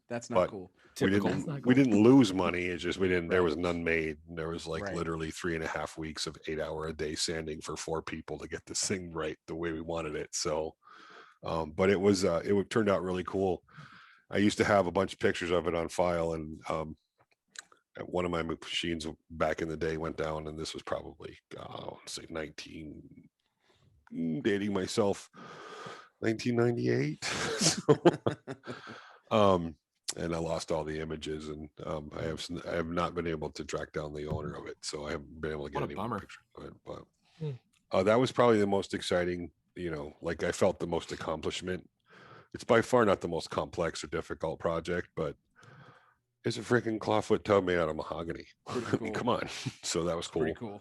That's not but cool. Typical. we didn't lose money. It's just there Right. was none made. There was like Right. literally 3.5 weeks of 8-hour a day sanding for 4 people to get this thing right the way we wanted it. So, but it turned out really cool. I used to have a bunch of pictures of it on file, and one of my machines back in the day went down, and this was probably say dating myself, 1998. So, and I lost all the images, and I have not been able to track down the owner of it, so I haven't been able to get What a any more bummer. pictures of it. But that was probably the most exciting. Like I felt the most accomplishment. It's by far not the most complex or difficult project, but it's a freaking clawfoot tub made out of mahogany. Pretty I mean, cool. come on. So that was cool. Pretty cool.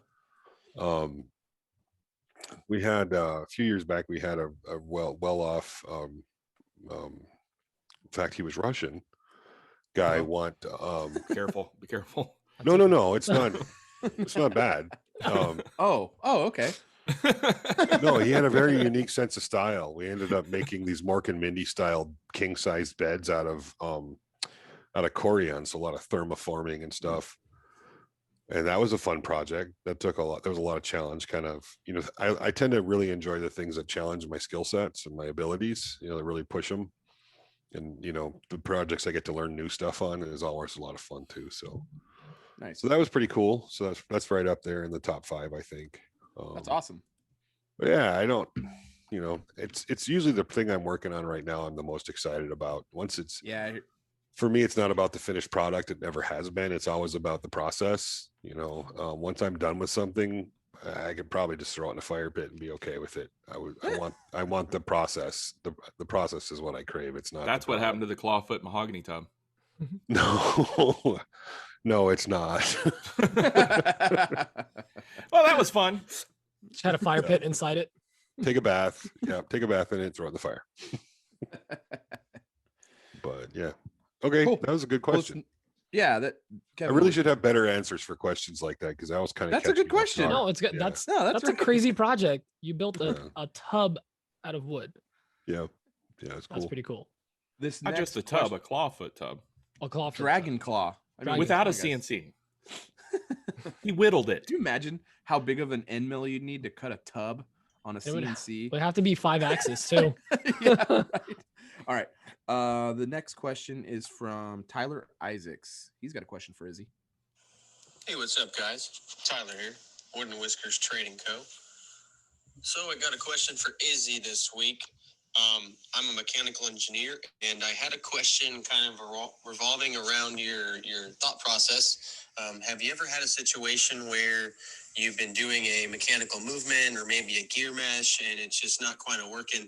We had a few years back, we had a well-off, in fact, he was Russian guy Be careful. No, it's not. It's not bad. Oh, okay. No, he had a very unique sense of style. We ended up making these Mork and Mindy style king-sized beds out of Corian, so a lot of thermoforming and stuff. And that was a fun project. That took a lot. There was a lot of challenge. Kind of, I tend to really enjoy the things that challenge my skill sets and my abilities. That really push them. And the projects I get to learn new stuff on is always a lot of fun too. So Nice. So that was pretty cool. So that's right up there in the top 5, I think. That's awesome. But yeah, I don't. It's usually the thing I'm working on right now I'm the most excited about. For me, it's not about the finished product. It never has been. It's always about the process. Once I'm done with something, I could probably just throw it in a fire pit and be okay with it. I want the process. The process is what I crave. It's not. That's what happened to the clawfoot mahogany tub. No, no, it's not. Well, that was fun. Just had a fire pit inside it. Take a bath. Yeah, take a bath in it, throw it in the fire. But yeah. Okay, Cool. that was a good question. Yeah, I really should have better answers for questions like that because I was kind of. That's a good question. No, it's good. Yeah. That's a right. crazy project. You built Yeah. a tub out of wood. Yeah, it's cool. That's pretty cool. This Not just a tub, a clawfoot tub. A claw. Dragon claw. Without a CNC. He whittled it. Do you imagine how big of an end mill you'd need to cut a tub on a CNC? It would have to be 5 axis too. Yeah, right. All right. The next question is from Tyler Isaacs. He's got a question for Izzy. Hey, what's up, guys? Tyler here, Wood and Whiskers Trading Co. So I got a question for Izzy this week. I'm a mechanical engineer, and I had a question kind of revolving around your thought process. Have you ever had a situation where you've been doing a mechanical movement or maybe a gear mesh and it's just not quite working?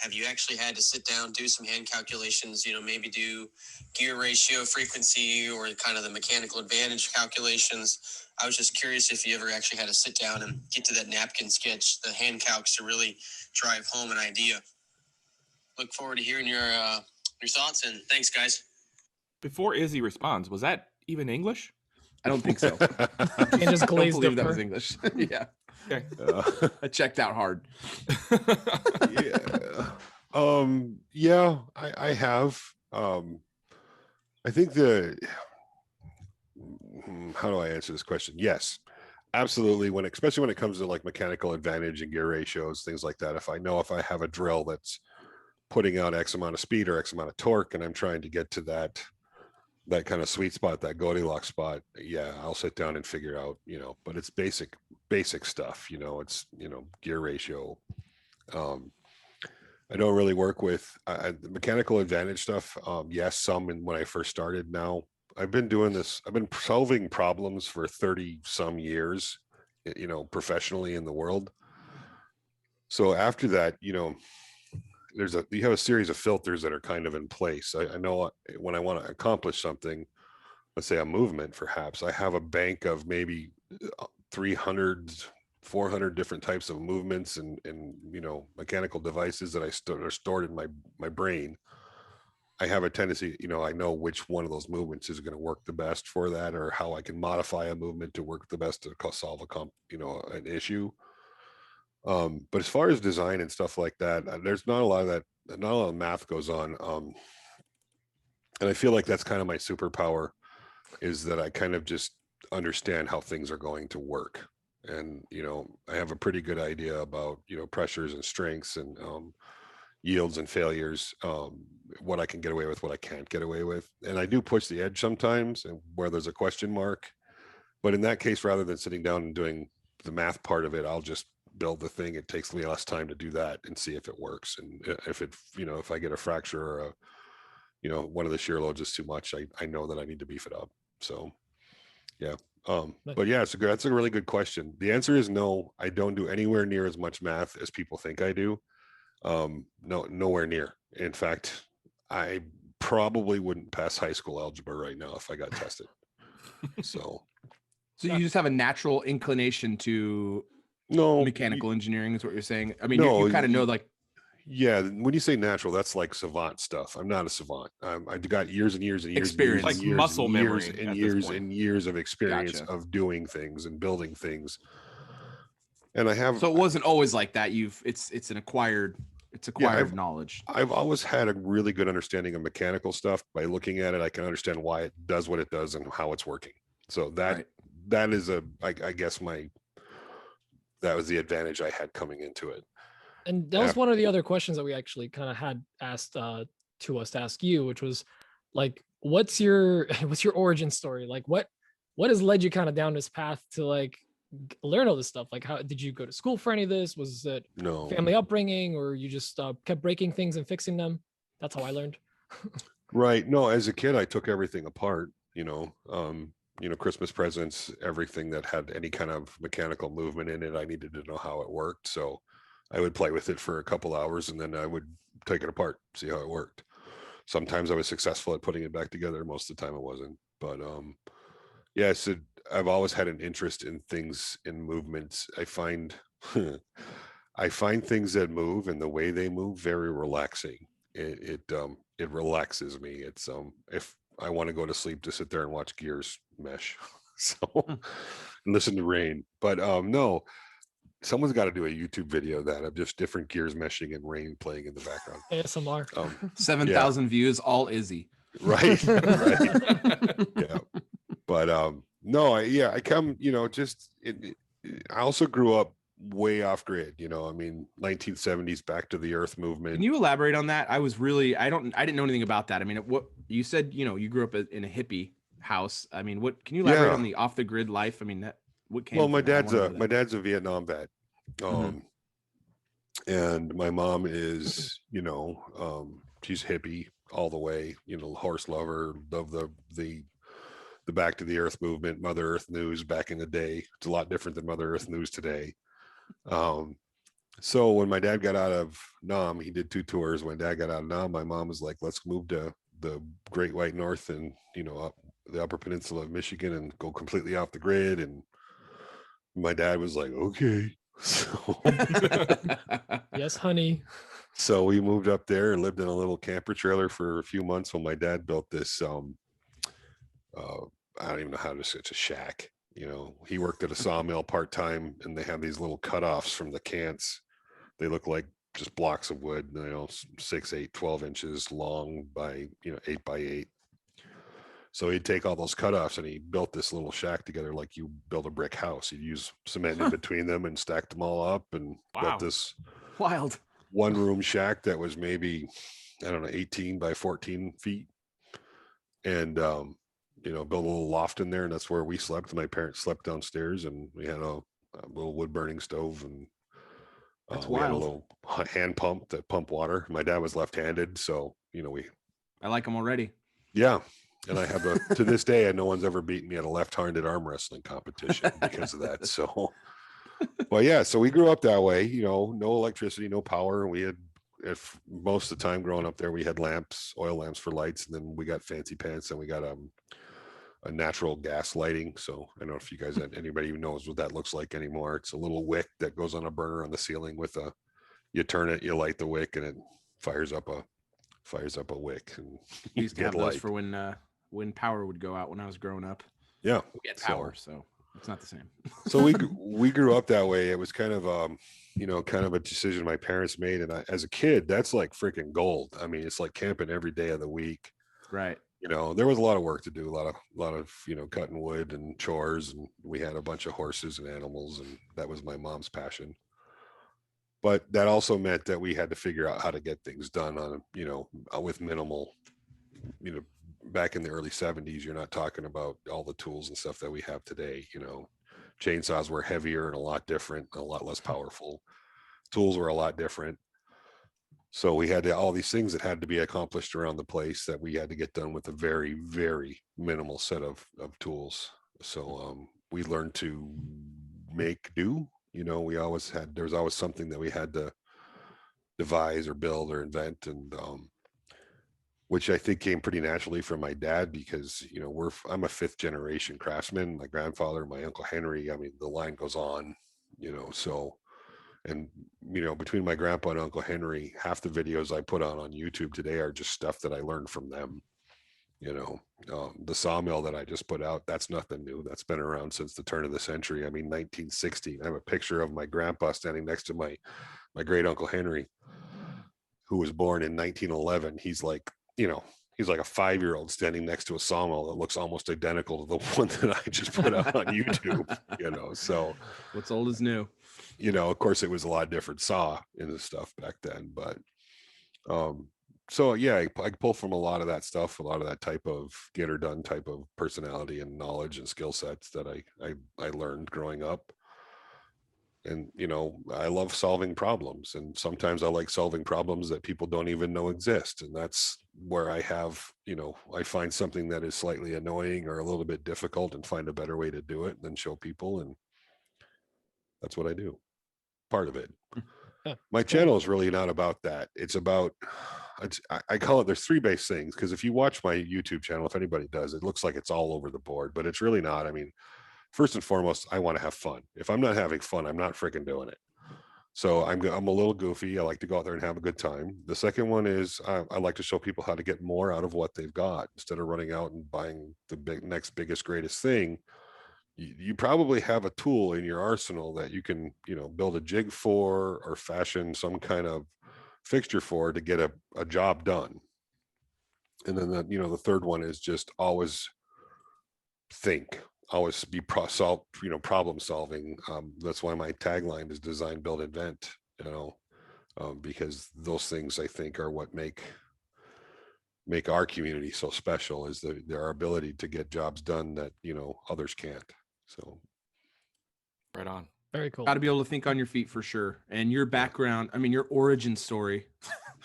Have you actually had to sit down, do some hand calculations, maybe do gear ratio, frequency, or kind of the mechanical advantage calculations? I was just curious if you ever actually had to sit down and get to that napkin sketch, the hand calcs, to really drive home an idea. Look forward to hearing your thoughts, and thanks, guys. Before Izzy responds, was that even English? I don't think so. And just glazed believe that over. was English. Yeah. Okay. I checked out hard. Yeah. Yeah, I have. I think how do I answer this question? Yes, absolutely. Especially when it comes to like mechanical advantage and gear ratios, things like that. If I have a drill that's putting out X amount of speed or X amount of torque, and I'm trying to get to that kind of sweet spot, that Goldilocks spot, yeah, I'll sit down and figure out, but it's basic stuff, it's, gear ratio. I don't really work with the mechanical advantage stuff. Yes, when I first started. Now I've been doing this. I've been solving problems for 30 some years, professionally in the world. So after that, you have a series of filters that are kind of in place. I know when I want to accomplish something, let's say a movement, perhaps I have a bank of maybe 300 400 different types of movements and you know, mechanical devices that are stored in my brain, I have a tendency, you know, I know which one of those movements is going to work the best for that, or how I can modify a movement to work the best to solve you know, an issue. But as far as design and stuff like that, there's not a lot of that, not a lot of math goes on. And I feel like that's kind of my superpower, is that I kind of just understand how things are going to work. And, you know, I have a pretty good idea about, you know, pressures and strengths and yields and failures, what I can get away with, what I can't get away with. And I do push the edge sometimes, and where there's a question mark. But in that case, rather than sitting down and doing the math part of it, I'll just build the thing. It takes me less time to do that and see if it works. And if it, you know, if I get a fracture or a, you know, one of the shear loads is too much, I know that I need to beef it up. So yeah. But yeah, that's a really good question. The answer is no. I don't do anywhere near as much math as people think I do. No, nowhere near. In fact, I probably wouldn't pass high school algebra right now if I got tested. So you just have a natural inclination to mechanical engineering is what you're saying. I mean, you kind of know, like, yeah, when you say natural, that's like savant stuff. I'm not a savant. I've got years and years and years, experience, like muscle memory, and years of experience of doing things and building things. And I have, so it wasn't always like that. It's an acquired knowledge. I've always had a really good understanding of mechanical stuff. By looking at it, I can understand why it does what it does and how it's working. So that is I guess that was the advantage I had coming into it. And that was one of the other questions that we actually kind of had asked to us to ask you, which was like, what's your origin story? Like what has led you kind of down this path to like learn all this stuff? Like, how did you go to school for any of this? Was it family upbringing, or you just kept breaking things and fixing them? That's how I learned. Right. No, as a kid, I took everything apart, you know, Christmas presents, everything that had any kind of mechanical movement in it, I needed to know how it worked. So I would play with it for a couple hours and then I would take it apart, see how it worked. Sometimes I was successful at putting it back together. Most of the time I wasn't. But yeah, so I've always had an interest in things, in movements. I find things that move and the way they move very relaxing. It relaxes me. It's if I want to go to sleep, to sit there and watch gears mesh. So listen to rain. But no, someone's got to do a YouTube video of that, of just different gears meshing and rain playing in the background. ASMR. 7,000 views, all Izzy. Right. Right. Yeah. But no, I come, you know, I also grew up way off grid, you know, I mean, 1970s back to the earth movement. Can you elaborate on that? I didn't know anything about that. I mean, what you said, you know, you grew up in a hippie house. I mean, what can you elaborate on the off the grid life? I mean, what came? Well, my dad's a Vietnam vet. And my mom is, you know, she's hippie all the way, you know, horse lover, love the back to the earth movement, Mother Earth news back in the day. It's a lot different than Mother Earth news today. So when my dad got out of Nam, he did 2 tours. When dad got out of Nam, my mom was like, let's move to the Great White North and, you know, up the Upper Peninsula of Michigan and go completely off the grid. And my dad was like, okay. So yes, honey. So we moved up there and lived in a little camper trailer for a few months when my dad built this I don't even know how to say, it's a shack. You know, he worked at a sawmill part-time, and they have these little cutoffs from the cants. They look like just blocks of wood, you know, 6, 8, 12 inches long by, you know, 8 by 8. So he'd take all those cutoffs and he built this little shack together like you build a brick house. He'd use cement in between them and stacked them all up and built this wild 1-room shack that was maybe, I don't know, 18 by 14 feet. And, you know, built a little loft in there, and that's where we slept. My parents slept downstairs, and we had a little wood burning stove, and we had a little hand pump that pumped water. My dad was left-handed, so, you know, I like him already. Yeah. And I have to this day, no one's ever beaten me at a left-handed arm wrestling competition because of that. So, well, yeah, so we grew up that way, you know, no electricity, no power. We had, if most of the time growing up there, we had lamps, oil lamps for lights, and then we got fancy pants, and we got a a natural gas lighting. So I don't know if you guys, anybody who knows what that looks like anymore. It's a little wick that goes on a burner on the ceiling with you turn it, you light the wick, and it fires up a wick, and We you used to get have those light. for when power would go out when I was growing up. Yeah, We had power, so it's not the same. so we grew up that way. It was kind of kind of a decision my parents made, and as a kid, that's like freaking gold. I mean, it's like camping every day of the week. Right. There was a lot of work to do, a lot of cutting wood and chores, and we had a bunch of horses and animals, and that was my mom's passion. But that also meant that we had to figure out how to get things done on with minimal. Back in the early 70s, you're not talking about all the tools and stuff that we have today. Chainsaws were heavier and a lot different, a lot less powerful. Tools were a lot different. So we had all these things that had to be accomplished around the place that we had to get done with a very, very minimal set of tools. So we learned to make do. There was always something that we had to devise or build or invent, and which I think came pretty naturally from my dad, because I'm a fifth generation craftsman. My grandfather, my Uncle Henry, I mean, the line goes on, so. And, between my grandpa and Uncle Henry, half the videos I put on YouTube today are just stuff that I learned from them. The sawmill that I just put out, that's nothing new. That's been around since the turn of the century. I mean, 1960. I have a picture of my grandpa standing next to my great Uncle Henry, who was born in 1911. He's like a 5-year-old standing next to a sawmill that looks almost identical to the one that I just put out on YouTube. So what's old is new. Of course, it was a lot different saw in the stuff back then, but so yeah, I pull from a lot of that stuff, a lot of that type of get her done type of personality and knowledge and skill sets that I learned growing up. And I love solving problems, and sometimes I like solving problems that people don't even know exist, and that's where I have I find something that is slightly annoying or a little bit difficult and find a better way to do it and then show people, and that's what I do. Part of it. Yeah, My cool. channel is really not about that. It's about, I call it, there's 3 base things, because if you watch my YouTube channel, if anybody does, it looks like it's all over the board, but it's really not. I mean, first and foremost, I want to have fun. If I'm not having fun, I'm not freaking doing it. So I'm a little goofy. I like to go out there and have a good time. The second one is I like to show people how to get more out of what they've got instead of running out and buying the next biggest, greatest thing. You probably have a tool in your arsenal that you can, build a jig for or fashion some kind of fixture for to get a job done. And then the third one is just always think, always be problem solving. That's why my tagline is design, build, invent, because those things I think are what make our community so special, is our ability to get jobs done that others can't. So Right on. Very cool. Got to be able to think on your feet for sure. And your background, I mean, your origin story.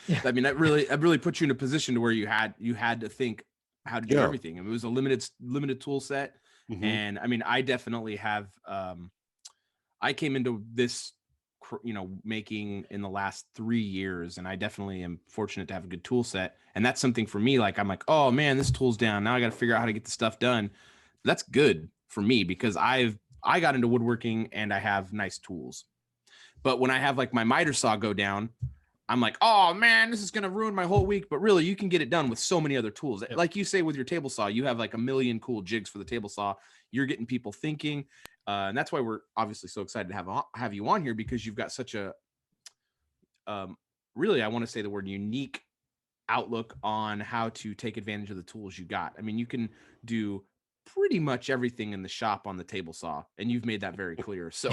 Yeah. I mean, that really put you in a position to where you had to think how to do everything. I mean, it was a limited tool set. Mhm. And I mean, I definitely have. I came into this, making in the last 3 years, and I definitely am fortunate to have a good tool set. And that's something for me. Like, I'm like, oh man, this tool's down. Now I got to figure out how to get the stuff done. That's good for me because I got into woodworking and I have nice tools. But when I have like my miter saw go down, I'm like, oh man, this is going to ruin my whole week. But really, you can get it done with so many other tools. Yep. Like you say with your table saw, you have like a million cool jigs for the table saw. You're getting people thinking. And that's why we're obviously so excited to have you on here, because you've got such a, really, I want to say the word unique outlook on how to take advantage of the tools you got. I mean, you can do pretty much everything in the shop on the table saw, and you've made that very clear. So,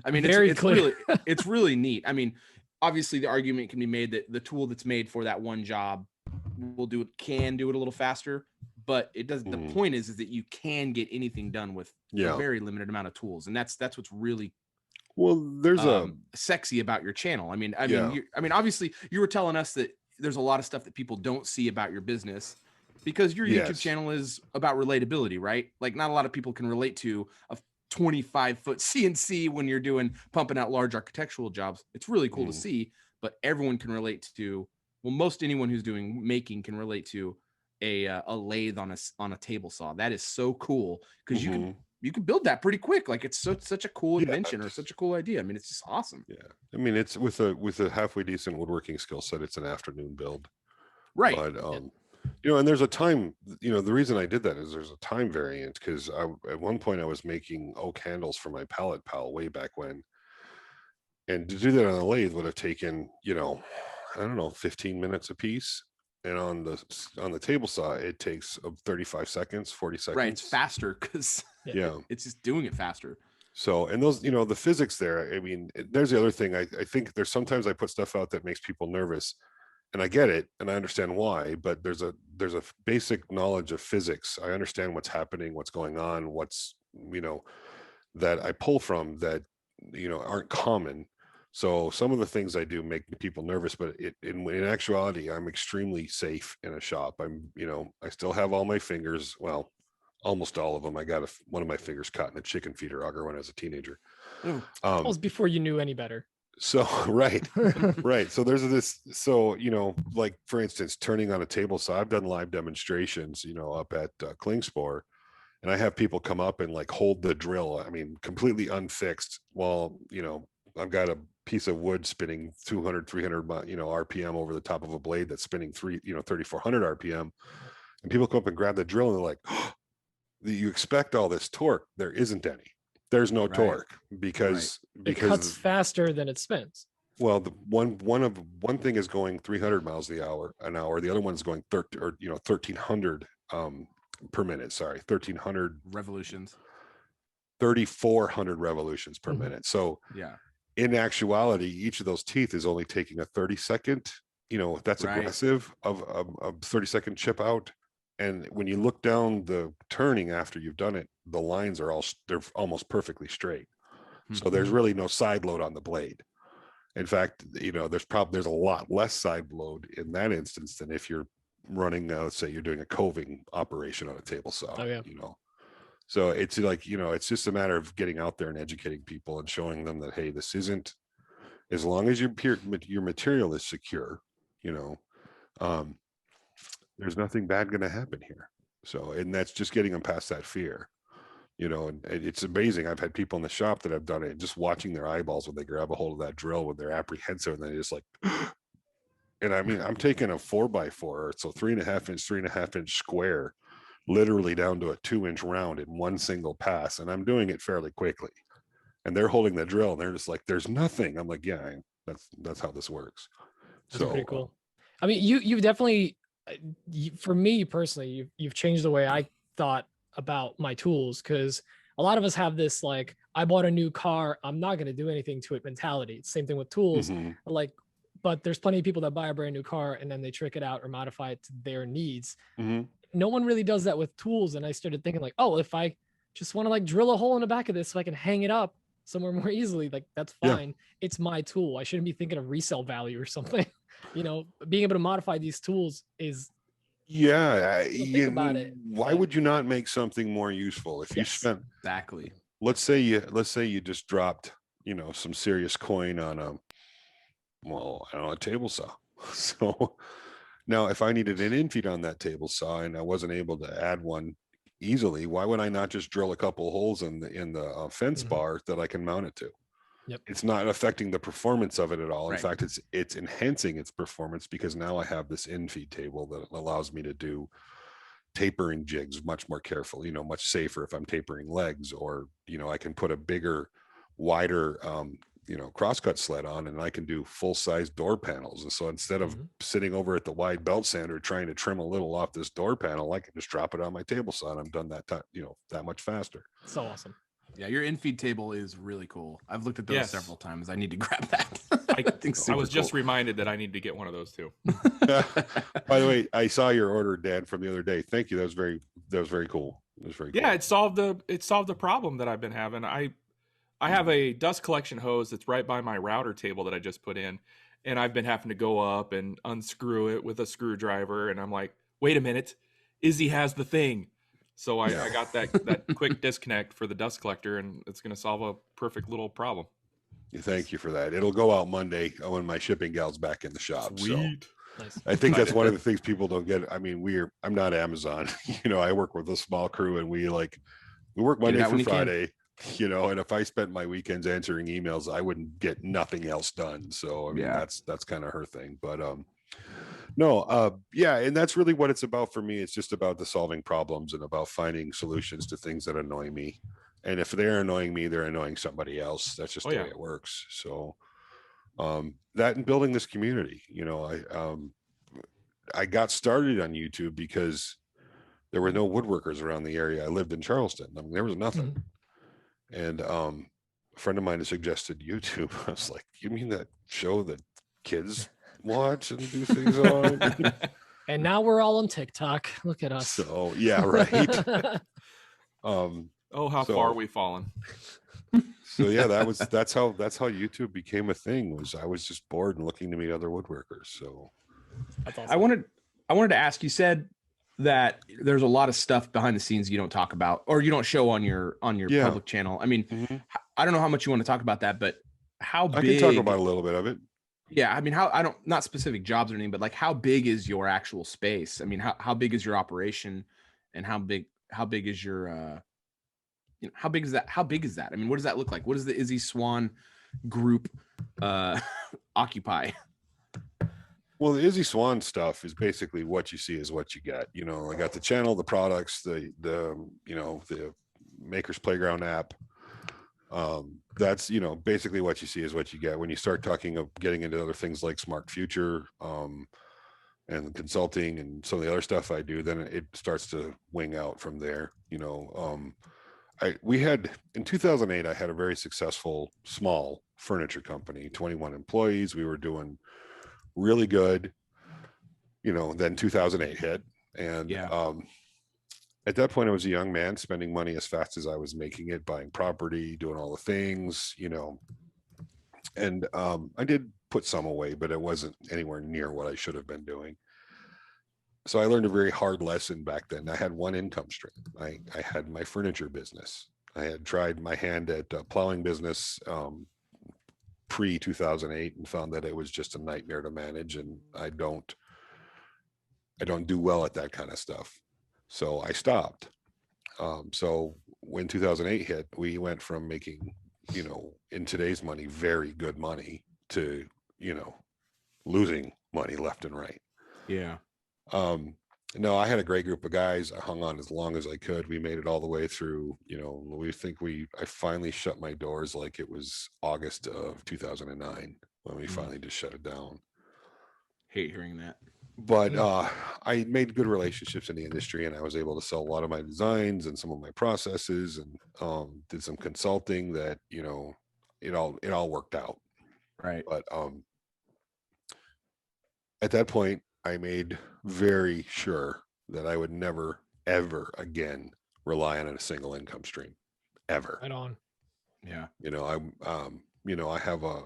I mean, it's really neat. I mean, obviously the argument can be made that the tool that's made for that one job can do it a little faster, but it doesn't. The point is that you can get anything done with a very limited amount of tools, and that's what's really there's sexy about your channel. I mean, obviously you were telling us that there's a lot of stuff that people don't see about your business, because your YouTube channel is about relatability, right? Like, not a lot of people can relate to a 25-foot CNC when you're pumping out large architectural jobs. It's really cool to see, but everyone can relate to, well, most anyone who's doing making can relate to a lathe on a table saw. That is so cool because Mhm. you can build that pretty quick. Like it's such a cool Yeah. invention or such a cool idea. I mean, it's just awesome. Yeah. I mean, it's with a halfway decent woodworking skill set, it's an afternoon build. Right. But and there's a time, the reason I did that is there's a time variant because at one point I was making oak handles for my pallet pal way back when. And to do that on a lathe would have taken, I don't know, 15 minutes a piece. And on the table saw, it takes 35 seconds, 40 seconds. Right. It's faster because yeah, it's just doing it faster. So, and those, the physics there, I mean, there's the other thing. I think there's sometimes I put stuff out that makes people nervous, and I get it and I understand why, but there's a basic knowledge of physics. I understand what's happening, what's going on, what's, that I pull from that, aren't common. So some of the things I do make people nervous, but in actuality, I'm extremely safe in a shop. I still have all my fingers. Well, almost all of them. I got one of my fingers caught in a chicken feeder auger when I was a teenager. That was before you knew any better. So, right. So there's this, like for instance, turning on a table saw, I've done live demonstrations, up at Klingspor, and I have people come up and like hold the drill. I mean, completely unfixed while, I've got a piece of wood spinning 200, 300, RPM over the top of a blade that's spinning 3,400 RPM. And people come up and grab the drill and they're like, oh, you expect all this torque. There isn't any. There's no torque because it cuts faster than it spins. Well, the one thing is going 300 miles an hour. The other one's going 1,300 per minute. Sorry, 1,300 revolutions. 3,400 revolutions per minute. So yeah, in actuality, each of those teeth is only taking a 30-second. That's aggressive of 30-second chip out. And when you look down the turning after you've done it, the lines they're almost perfectly straight. So there's really no side load on the blade. In fact, there's a lot less side load in that instance than if you're running, let's say you're doing a coving operation on a table saw. Oh, yeah. So it's like, it's just a matter of getting out there and educating people and showing them that, hey, this isn't, as long as your material is secure, there's nothing bad going to happen here. So, and that's just getting them past that fear, and it's amazing. I've had people in the shop that have done it, just watching their eyeballs when they grab a hold of that drill when they're apprehensive and they just like, and I mean, I'm taking a 4x4, so 3.5-inch square, literally down to a 2-inch round in one single pass. And I'm doing it fairly quickly. And they're holding the drill and they're just like, there's nothing. I'm like, yeah, that's how this works. That's pretty cool. I mean, you've definitely, for me personally, you've changed the way I thought about my tools, because a lot of us have this like, I bought a new car, I'm not going to do anything to it mentality. It's the same thing with tools. But there's plenty of people that buy a brand new car and then they trick it out or modify it to their needs. No one really does that with tools. And I started thinking like, oh, if I just want to like drill a hole in the back of this so I can hang it up somewhere more easily, like that's fine. Yeah. It's my tool. I shouldn't be thinking of resale value or something. Being able to modify these tools is think about it. Why would you not make something more useful if you spent exactly? Let's say you just dropped some serious coin on a table saw. So now if I needed an infeed on that table saw and I wasn't able to add one easily, why would I not just drill a couple holes in the fence bar that I can mount it to? Yep. It's not affecting the performance of it at all. In fact, it's enhancing its performance because now I have this infeed table that allows me to do tapering jigs much more carefully, much safer if I'm tapering legs, or I can put a bigger, wider crosscut sled on and I can do full-size door panels. And so instead of sitting over at the wide belt sander trying to trim a little off this door panel, I can just drop it on my table saw and I'm done that time, that much faster. So awesome. Yeah, your infeed table is really cool. I've looked at those several times. I need to grab that. I was just reminded that I need to get one of those too. By the way, I saw your order, Dan, from the other day. Thank you. That was very cool. It was very cool. Yeah, it solved the problem that I've been having. I have a dust collection hose that's right by my router table that I just put in, and I've been having to go up and unscrew it with a screwdriver. And I'm like, wait a minute, Izzy has the thing. So I got that quick disconnect for the dust collector, and it's going to solve a perfect little problem. Thank you for that. It'll go out Monday when my shipping gal's back in the shop. Sweet. Nice. I think that's one of the things people don't get. I mean, I'm not Amazon. I work with a small crew, and we work Monday through Friday. And if I spent my weekends answering emails, I wouldn't get nothing else done. So I mean, that's kind of her thing. But no, yeah, and that's really what it's about for me. It's just about the solving problems and about finding solutions to things that annoy me. And if they're annoying me, they're annoying somebody else. That's just the way it works. So that and building this community, I got started on YouTube because there were no woodworkers around the area. I lived in Charleston. I mean, there was nothing. And a friend of mine had suggested YouTube. I was like, you mean that show that kids watch and do things on? And now we're all on TikTok. Look at us. So yeah, right. How far we've fallen. So yeah, that's how YouTube became a thing. I was just bored and looking to meet other woodworkers. So that's awesome. I wanted to ask, you said that there's a lot of stuff behind the scenes you don't talk about or you don't show on your public channel. I mean, I don't know how much you want to talk about that, but how big? I can talk about a little bit of it. Yeah, I mean, not specific jobs or anything, but like how big is your actual space? I mean, how big is your operation, and how big is your how big is that? How big is that? I mean, what does that look like? What does the Izzy Swan group occupy? Well, the Izzy Swan stuff is basically what you see is what you get. I got the channel, the products, the Maker's Playground app. That's basically what you see is what you get. When you start talking of getting into other things like Smart Future and consulting and some of the other stuff I do, then it starts to wing out from there. We had in 2008, I had a very successful small furniture company, 21 employees. We were doing really good. Then 2008 hit, and at that point I was a young man spending money as fast as I was making it, buying property, doing all the things, and I did put some away, but it wasn't anywhere near what I should have been doing. So I learned a very hard lesson back then. I had one income stream. I had my furniture business. I had tried my hand at plowing business pre 2008 and found that it was just a nightmare to manage, and I don't do well at that kind of stuff. So I stopped. So when 2008 hit, we went from making, in today's money, very good money to, losing money left and right. Yeah. No, I had a great group of guys. I hung on as long as I could. We made it all the way through, I finally shut my doors like it was August of 2009 when we finally just shut it down. Hate hearing that. But I made good relationships in the industry, and I was able to sell a lot of my designs and some of my processes, and did some consulting that, it all worked out. Right. But at that point, I made very sure that I would never, ever again rely on a single income stream, ever. Right on. Yeah. I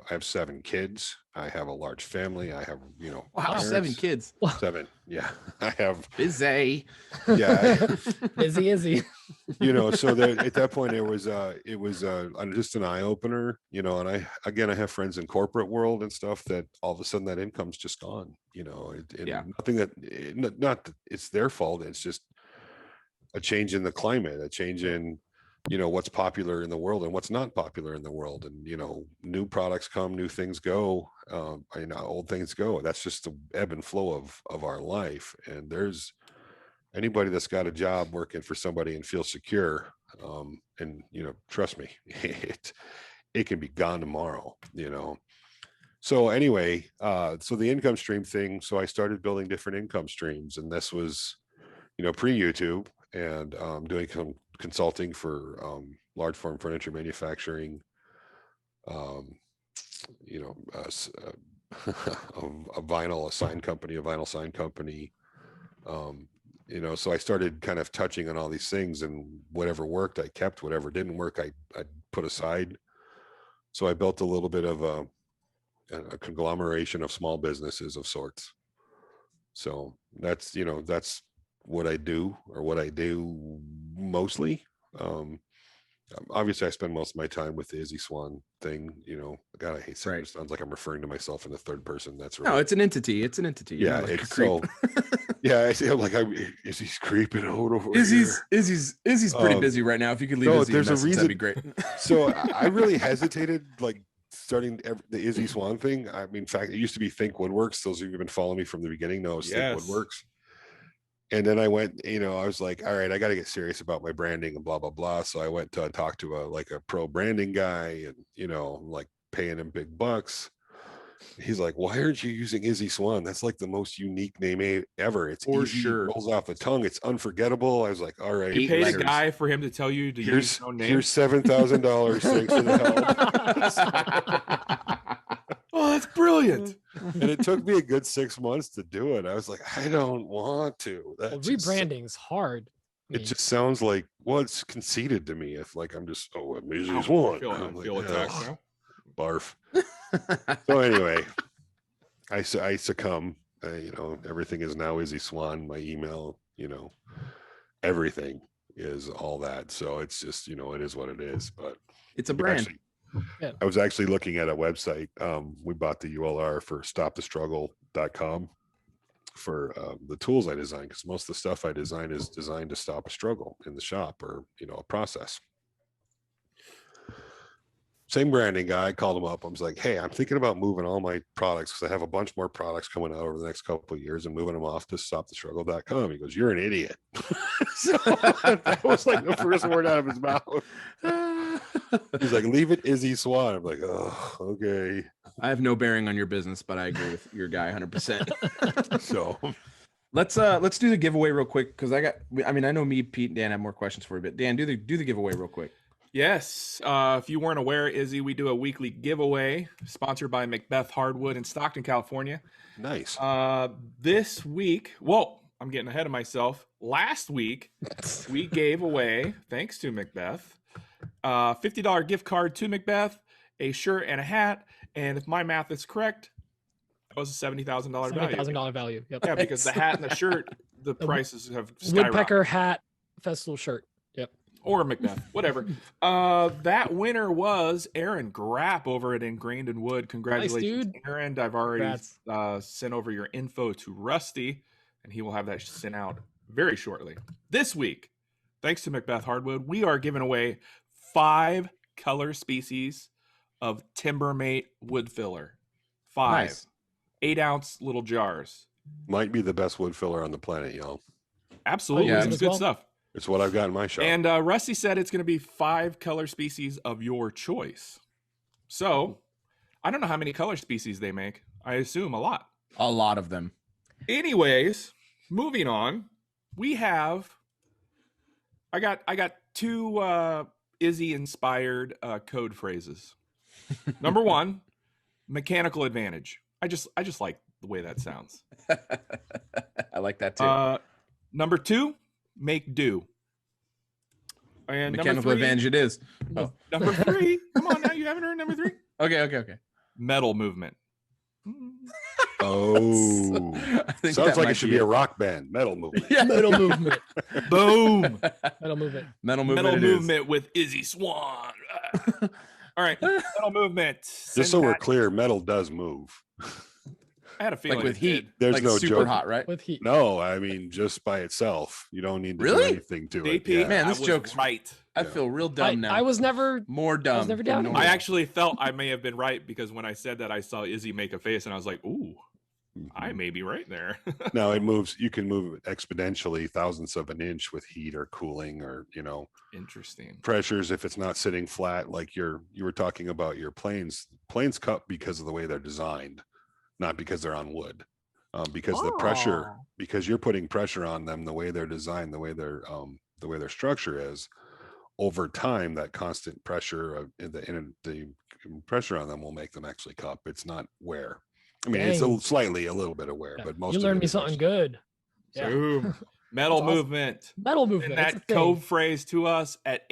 have 7 kids. I have a large family. I have, Wow, parents. 7 kids. 7. Yeah. I have Busy. Yeah. Busy Izzy. So at that point it was just an eye opener, and I have friends in corporate world and stuff that all of a sudden that income's just gone, nothing not that it's their fault. It's just a change in the climate, a change in, what's popular in the world and what's not popular in the world. And, new products come, new things go, old things go. That's just the ebb and flow of our life. And there's anybody that's got a job working for somebody and feels secure. And, trust me, it can be gone tomorrow, So anyway, so the income stream thing. So I started building different income streams, and this was, pre-YouTube, and doing some consulting for large form furniture manufacturing, a vinyl sign company. So I started kind of touching on all these things, and whatever worked, I kept. Whatever didn't work, I put aside. So I built a little bit of a conglomeration of small businesses of sorts. So that's what I do, or what I do mostly. Obviously I spend most of my time with the Izzy Swan thing. God, I hate saying Right. it. Sounds like I'm referring to myself in the third person. That's No, really, it's an entity. It's an entity. You're yeah, not like a it's creep. so, yeah, I say, I'm like, Izzy's creeping out over here. Izzy's pretty busy right now. If you could leave no, Izzy a there's a message, that'd be reason- great. So I really hesitated, like starting the Izzy Swan thing. I mean, in fact, it used to be Think Woodworks. Those of you who've been following me from the beginning know it's Yes. Think Woodworks. And then I went, I was like, all right, I got to get serious about my branding and blah, blah, blah. So I went to talk to a pro branding guy, and, like paying him big bucks. He's like, why aren't you using Izzy Swan? That's like the most unique name ever. It's For easy, sure. rolls off the tongue. It's unforgettable. I was like, all right. You paid letters. a guy for him to tell you to use your own name. Here's $7,000. Thanks for the help. Oh, that's brilliant. And it took me a good 6 months to do it. I was like, I don't want to. Well, rebranding's hard. I It mean, just sounds like, well, it's conceited to me. If like I'm just, I'm Izzy Ow, Swan. I I'm feel like, attacked "Ugh, now. barf. So anyway, I succumb. Everything is now Izzy Swan. My email, everything is all that. So it's just, it is what it is. But It's a brand. actually, Yeah. I was actually looking at a website. We bought the ULR for stopthestruggle.com for the tools I design, because most of the stuff I design is designed to stop a struggle in the shop or, a process. Same branding guy, I called him up. I was like, hey, I'm thinking about moving all my products, because I have a bunch more products coming out over the next couple of years, and moving them off to stopthestruggle.com. He goes, you're an idiot. So that was like the first word out of his mouth. He's like, leave it Izzy Swan. I'm like, oh, okay. I have no bearing on your business, but I agree with your guy 100%. So let's do the giveaway real quick, because I know me, Pete, and Dan have more questions for you, but Dan, do the giveaway real quick. Yes. If you weren't aware, Izzy, we do a weekly giveaway sponsored by Macbeth Hardwood in Stockton, California. nice. This week, well, I'm getting ahead of myself. Last week, we gave away, thanks to Macbeth, $50 gift card to Macbeth, a shirt and a hat. And if my math is correct, that was a $70,000 value. $70,000 value. Yep. Yeah, because the hat and the shirt, the prices have skyrocketed. Woodpecker hat festival shirt. Yep. Or Macbeth, whatever. That winner was Aaron Grapp over at Ingrained in Wood. Congratulations, dude. Aaron. I've already Congrats. sent over your info to Rusty, and he will have that sent out very shortly. This week, thanks to Macbeth Hardwood, we are giving away 5 color species of Timbermate wood filler. 5 Nice. 8-ounce little jars. Might be the best wood filler on the planet, y'all. Absolutely, Yeah, it's as good well. stuff. It's what I've got in my shop. And Rusty said it's going to be 5 color species of your choice. So I don't know how many color species they make. I assume a lot. A lot of them. Anyways, moving on. We have. I got 2 Izzy inspired code phrases. Number 1, mechanical advantage. I just like the way that sounds. I like that too. Number 2, make do. And Mechanical number 3, advantage it is. Oh. Number 3. Come on now, you haven't heard number 3? Okay. Metal movement. Oh, I think sounds that like might it should be be it. a rock band. Metal movement. Yeah. Metal movement. Boom. Metal movement. Metal movement. Metal it is. movement with Izzy Swan. All right, metal movement. Just so we're clear, metal does move. I had a feeling Like with it heat. did. There's like no super joke. hot, right? With heat. No, I mean just by itself. You don't need to Really? do anything to it. DP, Yeah. Man, I this was joke's- right. I Yeah. feel real dumb now. I was never. more dumb. never than doubting normal. I actually felt I may have been right because when I said that, I saw Izzy make a face and I was like, ooh, I may be right there. Now it moves. You can move it exponentially, thousandths of an inch with heat or cooling or Interesting. pressures. If it's not sitting flat, like you were talking about your planes. Planes cut because of the way they're designed, not because they're on wood. Because the pressure, because you're putting pressure on them, the way they're designed, the way their structure is, over time, that constant pressure in the pressure on them will make them actually cup. It's not wear. I mean, it's Dang. a little bit of wear, Yeah, but most you of learned it me is something actually- good. Yeah. Boom. Metal That's awesome. movement. Metal movement. And It's that a thing. code phrase to us at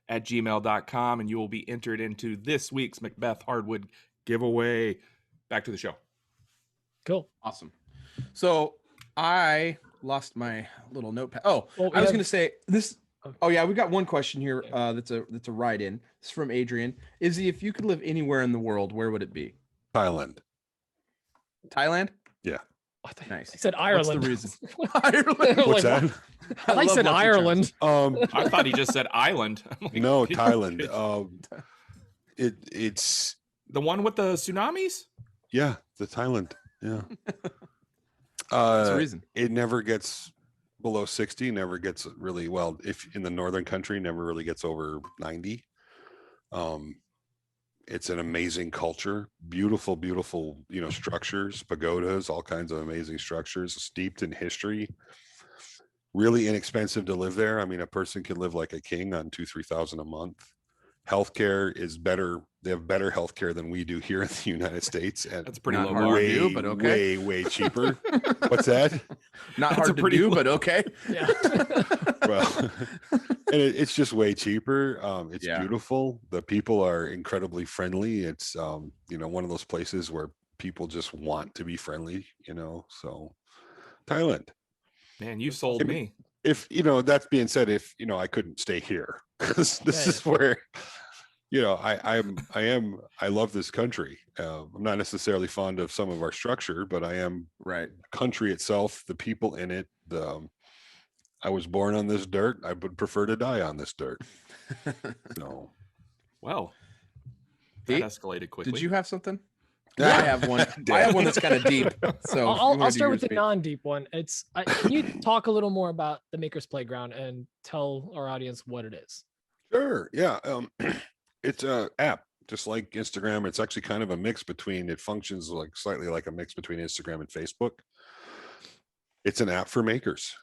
awpgiveaway@gmail.com, and you will be entered into this week's Macbeth Hardwood giveaway. Back to the show. Cool. Awesome. So I lost my little notepad. Oh, Well, we I was have- going to say this. Oh yeah, we got one question here. Yeah. That's a write-in. It's from Adrian. Izzy, if you could live anywhere in the world, where would it be? Thailand. Thailand? Yeah. Nice. I said Ireland. What's the reason? Ireland. What's Like, that? I love said Lucky Ireland. I thought he just said island. I'm like, No, Thailand. It's the one with the tsunamis. yeah, the Thailand. Yeah. What's the reason? It never gets below 60, never gets really well. If in the northern country, never really gets over 90. It's an amazing culture, beautiful, beautiful, structures, pagodas, all kinds of amazing structures, steeped in history. Really inexpensive to live there. I mean, a person can live like a king on 2,000-3,000 a month. Healthcare is better. They have better healthcare than we do here in the United States, and That's pretty Not low hard bar. to do, but okay. way cheaper. What's that? Not That's hard a to pretty do, low- but okay. Yeah. Well, and it's just way cheaper. It's Yeah. beautiful. The people are incredibly friendly. It's one of those places where people just want to be friendly. So Thailand. Man, you sold me. If that's being said, if I couldn't stay here, because this Yeah, is where I love this country. I'm not necessarily fond of some of our structure, but I am Right. country itself, the people in it. I was born on this dirt. I would prefer to die on this dirt. So Well, that Pete, escalated quickly. Did you have something? I have one. I have one that's kind of deep. So if you I'll wanna do start yours, with the Pete. non-deep one. Can you talk a little more about the Maker's Playground and tell our audience what it is? Sure. Yeah. It's a app, just like Instagram. It's actually kind of a mix between. It functions like slightly like a mix between Instagram and Facebook. It's an app for makers.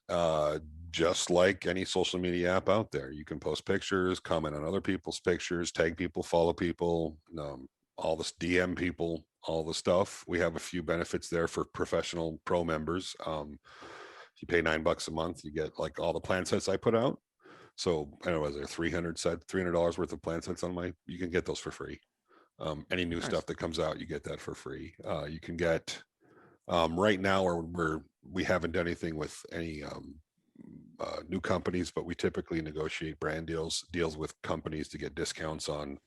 Just like any social media app out there. You can post pictures, comment on other people's pictures, tag people, follow people, all this DM people, all the stuff. We have a few benefits there for professional pro members. If you pay $9 a month, you get like all the plan sets I put out. So I don't know, is there $300 worth of plan sets you can get those for free. Any new Nice. stuff that comes out, you get that for free. You can get right now we haven't done anything with any new companies, but we typically negotiate brand deals with companies to get discounts on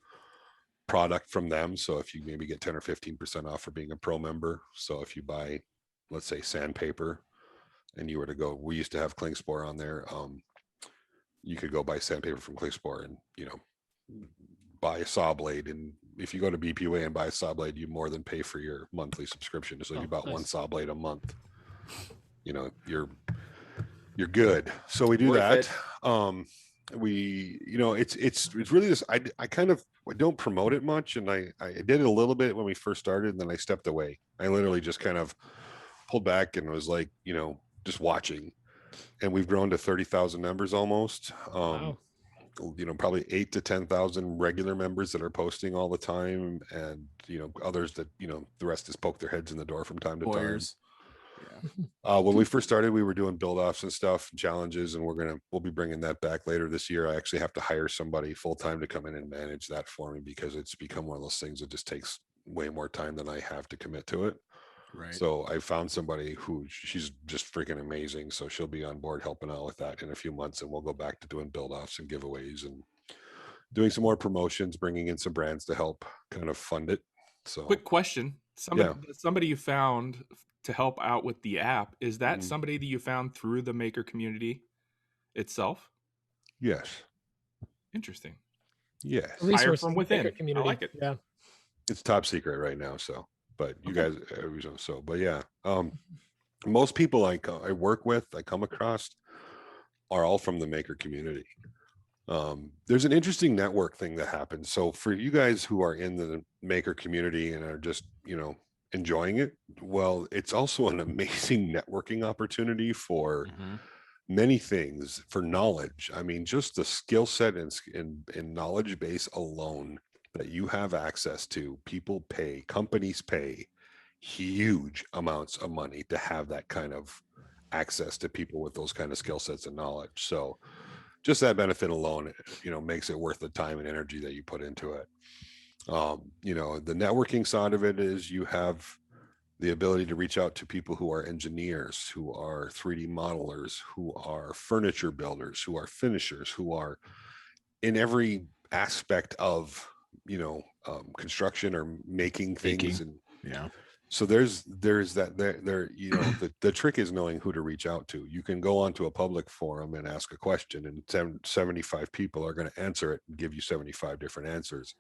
product from them. So if you maybe get 10 or 15% off for being a pro member. So if you buy, let's say, sandpaper, and you were to go, we used to have Klingspor on there. You could go buy sandpaper from Klingspor and buy a saw blade, and if you go to BPUA and buy a saw blade, you more than pay for your monthly subscription. So if you bought one nice. saw blade a month, you're good. So we do Worth that. It's really this. I don't promote it much, and I did it a little bit when we first started, and then I stepped away. I literally just kind of pulled back and was like, just watching. And we've grown to 30,000 members almost. Wow. Probably 8 to 10,000 regular members that are posting all the time, and others that the rest just poke their heads in the door from time to Lawyers. time. When we first started, we were doing build offs and stuff, challenges, and we'll be bringing that back later this year. I actually have to hire somebody full time to come in and manage that for me, because it's become one of those things that just takes way more time than I have to commit to it. Right. So I found somebody who she's just freaking amazing. So she'll be on board helping out with that in a few months, and we'll go back to doing build offs and giveaways and doing some more promotions, bringing in some brands to help kind of fund it. So Quick question. Somebody you found to help out with the app, is that somebody that you found through the maker community itself? Yes. Interesting. Yes. Hire from within. Community. I like it. Yeah. It's top secret right now. So, but you guys, but yeah. Most people I work with, I come across, are all from the maker community. There's an interesting network thing that happens. So for you guys who are in the maker community and are just, enjoying it, well, it's also an amazing networking opportunity for many things, for knowledge. I mean, just the skill set and knowledge base alone that you have access to, companies pay huge amounts of money to have that kind of access to people with those kind of skill sets and knowledge. So just that benefit alone, makes it worth the time and energy that you put into it. The networking side of it is you have the ability to reach out to people who are engineers, who are 3D modelers, who are furniture builders, who are finishers, who are in every aspect of, construction or making things. And Yeah. so there's that there, the trick is knowing who to reach out to. You can go onto a public forum and ask a question, and 75 people are going to answer it and give you 75 different answers.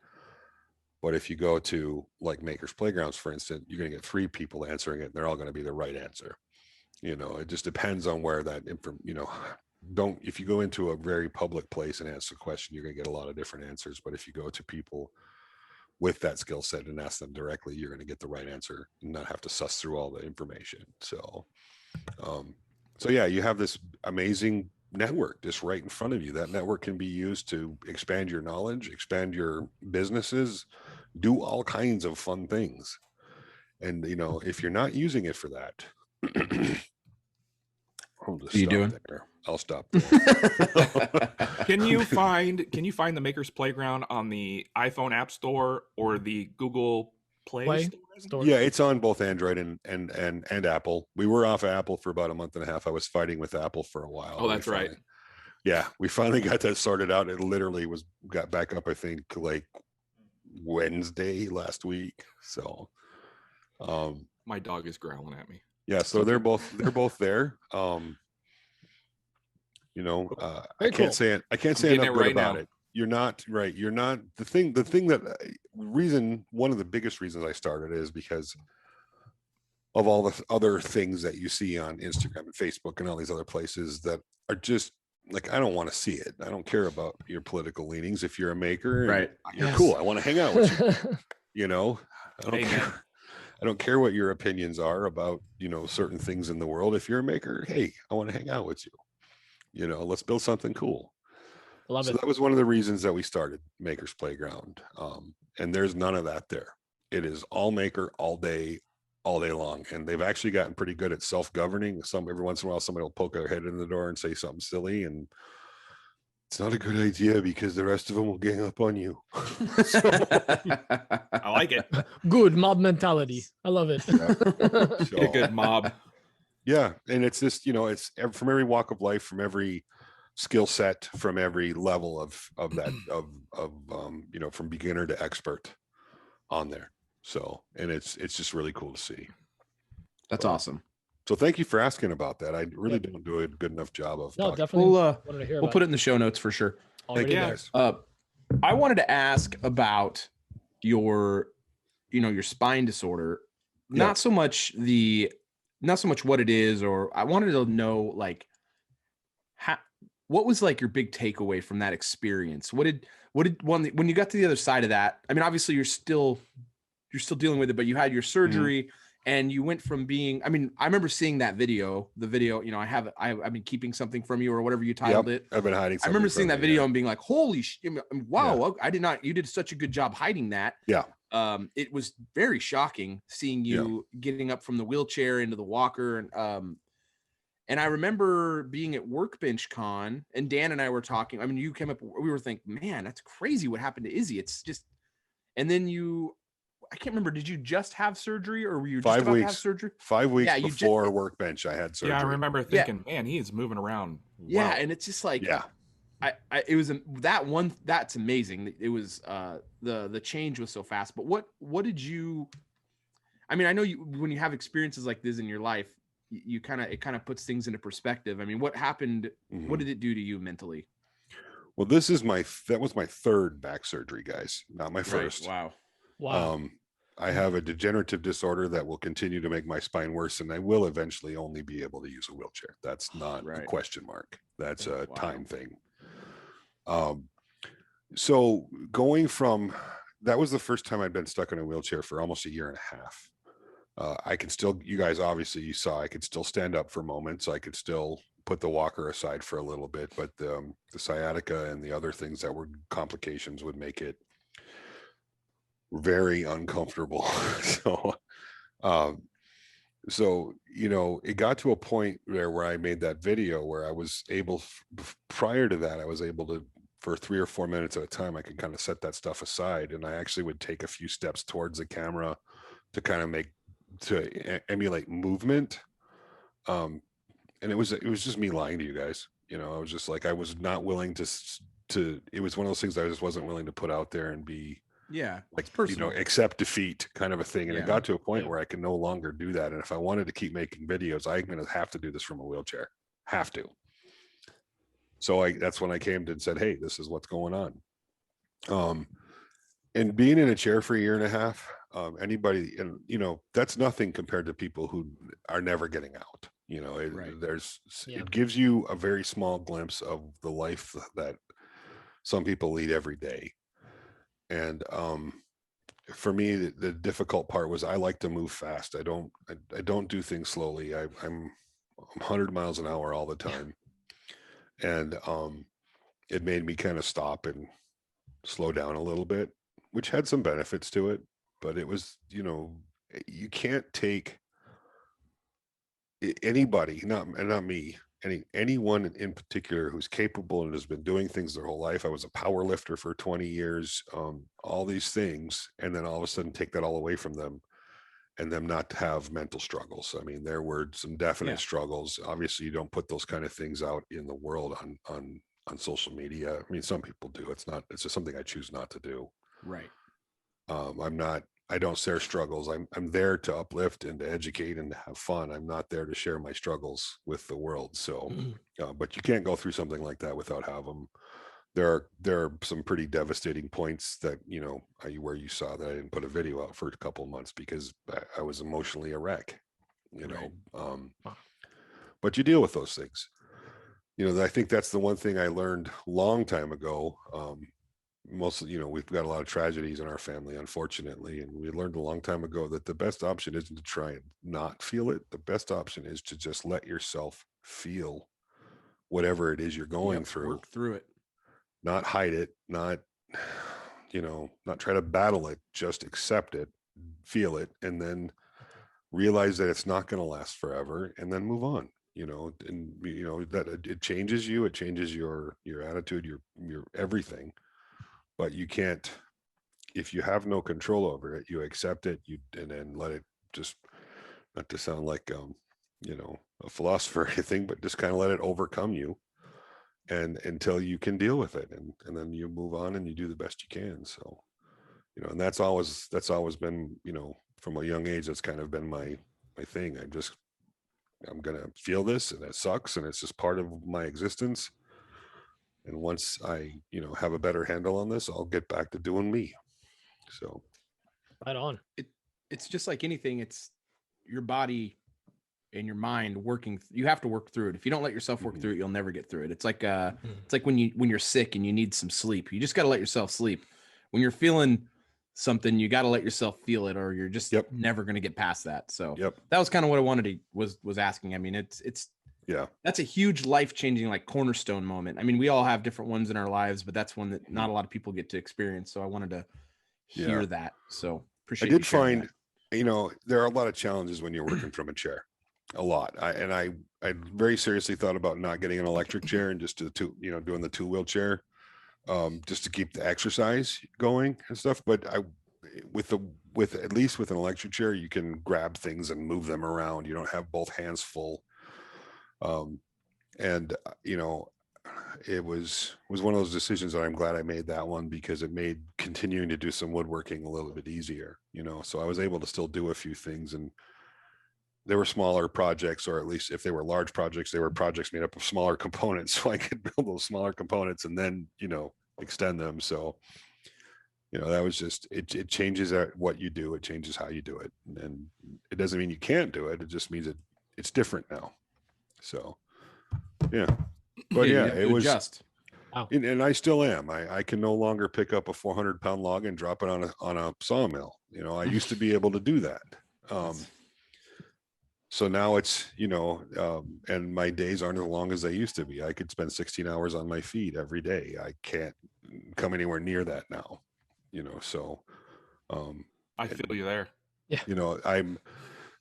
But if you go to like Makers Playgrounds, for instance, you're going to get 3 people answering it, and they're all going to be the right answer. It just depends on where that if you go into a very public place and ask a question, you're going to get a lot of different answers. But if you go to people with that skill set and ask them directly, you're going to get the right answer and not have to suss through all the information. So yeah, you have this amazing network just right in front of you. That network can be used to expand your knowledge, expand your businesses, do all kinds of fun things. And if you're not using it for that, I'll stop there. Can you find the Maker's Playground on the iPhone App Store or the Google Play Store? Yeah, it's on both Android and Apple. We were off Apple for about a month and a half. I was fighting with Apple for a while. Oh, that's right. Yeah, we finally got that sorted out. It literally got back up, I think, like Wednesday last week. So my dog is growling at me. Yeah, so they're both there. I can't say enough good about it. You're not right. You're not the thing that one of the biggest reasons I started is because of all the other things that you see on Instagram and Facebook and all these other places that are just like, I don't want to see it. I don't care about your political leanings. If you're a maker, right, you're cool. I want to hang out with you. I don't care. I don't care what your opinions are about, certain things in the world. If you're a maker, hey, I want to hang out with you. Let's build something cool. Love it. That was one of the reasons that we started Maker's Playground. And there's none of that there. It is all maker all day long. And they've actually gotten pretty good at self-governing. Every once in a while, somebody will poke their head in the door and say something silly. And it's not a good idea because the rest of them will gang up on you. I like it. Good mob mentality. I love it. A good mob. Yeah. And it's just, it's from every walk of life, from every skill set, from every level of that, from beginner to expert on there. So, and it's just really cool to see. That's awesome. So thank you for asking about that. I really don't do a good enough job of No, talking. definitely. We'll put it in the show notes for sure. Thank you guys. I wanted to ask about your spine disorder. Yeah. Not so much what it is, or I wanted to know what was like your big takeaway from that experience? What did when you got to the other side of that? I mean, obviously you're still dealing with it, but you had your surgery and you went from being, I mean, I remember seeing the video, I've been keeping something from you or whatever you titled it. I've been hiding something. I remember seeing that video and being like, holy wow, Yeah. you did such a good job hiding that. Yeah. It was very shocking seeing you getting up from the wheelchair into the walker. And I remember being at Workbench Con and Dan and I were talking. I mean, you came up, we were thinking, man, that's crazy what happened to Izzy. It's just, and then I can't remember, did you just have surgery or were you just about to have surgery? 5 weeks before Workbench, I had surgery. Yeah, I remember thinking, man, he is moving around. Wow. Yeah, and it's just like, it was that's amazing. It was the change was so fast. But what did you? I mean, I know when you have experiences like this in your life, it kind of puts things into perspective. I mean, what happened? Mm-hmm. What did it do to you mentally? Well, that was my third back surgery, guys, not my first. Wow. I have a degenerative disorder that will continue to make my spine worse, and I will eventually only be able to use a wheelchair. That's not a question mark. That's a time thing. So going from, that was the first time I'd been stuck in a wheelchair for almost a year and a half. I can still, you guys, obviously you saw, I could still stand up for moments. I could still put the walker aside for a little bit, but the sciatica and the other things that were complications would make it very uncomfortable. So, it got to a point where I made that video where I was able, prior to that, I was able to, for 3 or 4 minutes at a time, I could kind of set that stuff aside. And I actually would take a few steps towards the camera to kind of make emulate movement. And it was just me lying to you guys. You know, I was just like, I was not willing to. It was one of those things I just wasn't willing to put out there and be like, it's personal. accept defeat kind of a thing. And it Yeah. got to a point where I can no longer do that. And if I wanted to keep making videos, I'm going to have to do this from a wheelchair. Have to. So that's when I came to and said, hey, this is what's going on. And being in a chair for a year and a half, anybody, and that's nothing compared to people who are never getting out. It gives you a very small glimpse of the life that some people lead every day. And for me, the difficult part was I like to move fast. I don't do things slowly. I'm 100 miles an hour all the time. And it made me kind of stop and slow down a little bit, which had some benefits to it. But it was, you can't take anybody, not me, anyone in particular who's capable and has been doing things their whole life. I was a power lifter for 20 years, all these things, and then all of a sudden take that all away from them and them not to have mental struggles. I mean, there were some definite struggles. Obviously, you don't put those kind of things out in the world on social media. I mean, some people do. It's just something I choose not to do. Right. I don't share struggles. I'm there to uplift and to educate and to have fun. I'm not there to share my struggles with the world. So, but you can't go through something like that without having them. There are some pretty devastating points that, where you saw that I didn't put a video out for a couple of months because I was emotionally a wreck, but you deal with those things. I think that's the one thing I learned a long time ago. Mostly, we've got a lot of tragedies in our family, unfortunately. And we learned a long time ago that the best option isn't to try and not feel it. The best option is to just let yourself feel whatever it is you're going through. Work through it. Not hide it, not try to battle it, just accept it, feel it, and then realize that it's not going to last forever and then move on, that it changes you, it changes your attitude, your everything. But you can't, if you have no control over it, you accept it, and then let it just, not to sound like, a philosopher or anything, but just kind of let it overcome you. And until you can deal with it, and then you move on and you do the best you can. So, and that's always been, from a young age, that's kind of been my thing. I'm going to feel this, and it sucks, and it's just part of my existence. And once I, have a better handle on this, I'll get back to doing me. So right on. It's just like anything. It's your body and your mind working. You have to work through it. If you don't let yourself work through it, you'll never get through it. It's like when you're sick and you need some sleep. You just got to let yourself sleep. When you're feeling something, you got to let yourself feel it, or you're just never going to get past that. So that was kind of what I wanted to was asking. I mean, it's that's a huge life-changing, like, cornerstone moment. I mean, we all have different ones in our lives, but that's one that not a lot of people get to experience. So I wanted to hear that. So appreciate. I did find, there are a lot of challenges when you're working from a chair. A lot. I very seriously thought about not getting an electric chair and just doing the 2-wheel chair, just to keep the exercise going and stuff. But with at least with an electric chair, you can grab things and move them around. You don't have both hands full. It was one of those decisions that I'm glad I made that one, because it made continuing to do some woodworking a little bit easier, so I was able to still do a few things, and they were smaller projects, or at least if they were large projects, they were projects made up of smaller components. So I could build those smaller components and then, extend them. So, that was just, it changes what you do. It changes how you do it. And it doesn't mean you can't do it. It just means it's different now. So, yeah. But it was just, and I still am. I can no longer pick up a 400-pound log and drop it on a sawmill. I used to be able to do that. So now it's, and my days aren't as long as they used to be. I could spend 16 hours on my feet every day. I can't come anywhere near that now, so. I feel you there. Yeah.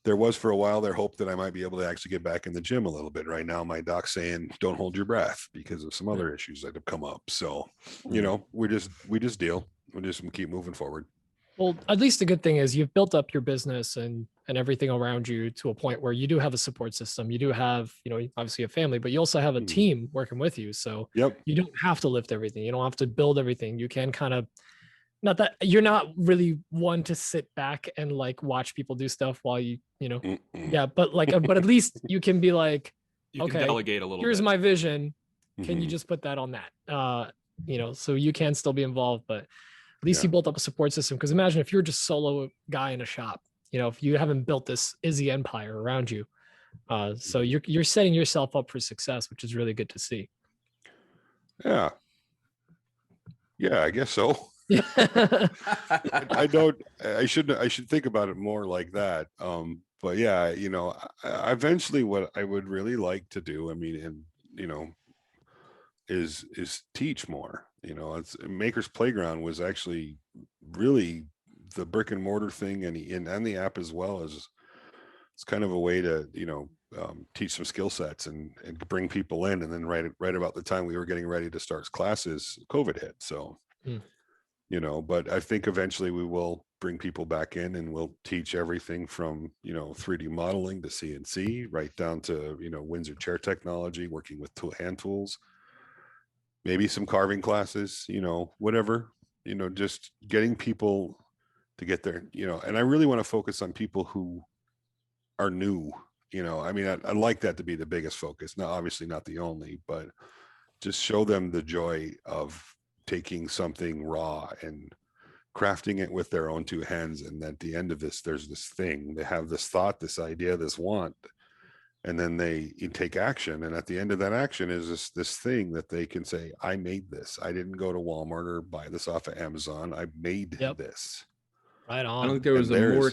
There was for a while there hope that I might be able to actually get back in the gym a little bit. Right now, my doc's saying, don't hold your breath because of some other issues that have come up. So, we just deal. We just keep moving forward. Well, at least the good thing is you've built up your business and and everything around you to a point where you do have a support system. You do have, obviously a family, but you also have a team working with you. So you don't have to lift everything. You don't have to build everything. You can kind of, not that you're not really one to sit back and like watch people do stuff while yeah, but but at least you can be like, You can okay, delegate a little here's bit. my vision. Can you just put that on that? So you can still be involved, but at least you built up a support system. Because imagine if you're just solo guy in a shop, if you haven't built this Izzy empire around you. So you're setting yourself up for success, which is really good to see. Yeah, I guess so. I should think about it more like that. But yeah, eventually what I would really like to do, is teach more. It's Maker's Playground was actually really the brick and mortar thing, and the app as well, as it's kind of a way to teach some skill sets and bring people in. And then right about the time we were getting ready to start classes, COVID hit. So but I think eventually we will bring people back in, and we'll teach everything from 3D modeling to CNC, right down to Windsor chair technology, working with hand tools, maybe some carving classes, whatever, just getting people to get there, and I really want to focus on people who are new. I'd like that to be the biggest focus. Now, obviously not the only, but just show them the joy of taking something raw and crafting it with their own two hands. And at the end of this, there's this thing, they have this thought, this idea, this want, and then you take action. And at the end of that action is this thing that they can say, I made this. I didn't go to Walmart or buy this off of Amazon. I made this. Right on. I don't think there was a more.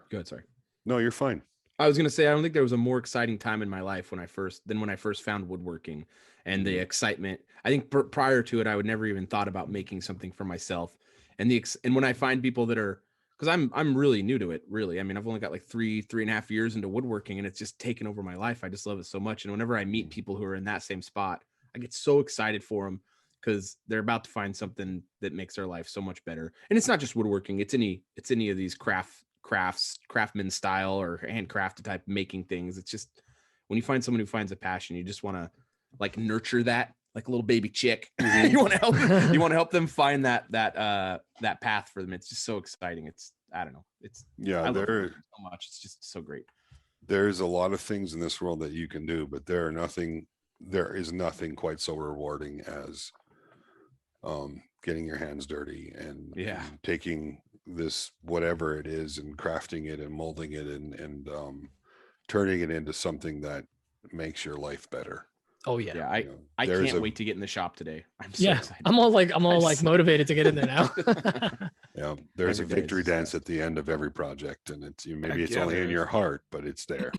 Go ahead, sorry. No, you're fine. I was gonna say, I don't think there was a more exciting time in my life when I first found woodworking and the excitement. I think prior to it, I would never even thought about making something for myself. And when I find people that are, because I'm really new to it, really. I've only got like 3.5 years into woodworking, and it's just taken over my life. I just love it so much. And whenever I meet people who are in that same spot, I get so excited for them, because they're about to find something that makes their life so much better. And it's not just woodworking; it's any of these craftsman style or handcrafted type making things. It's just when you find someone who finds a passion, you just want to like nurture that like a little baby chick. You want to help them find that path for them. It's just so exciting. I don't know. I love it so much. It's just so great. There's a lot of things in this world that you can do, but there is nothing quite so rewarding as getting your hands dirty and taking this, whatever it is, and crafting it and molding it and turning it into something that makes your life better. Oh yeah. I can't wait to get in the shop today. I'm so excited. I'm all motivated to get in there now. Yeah, there's a victory dance at the end of every project, and it's maybe it's only in your heart, but it's there.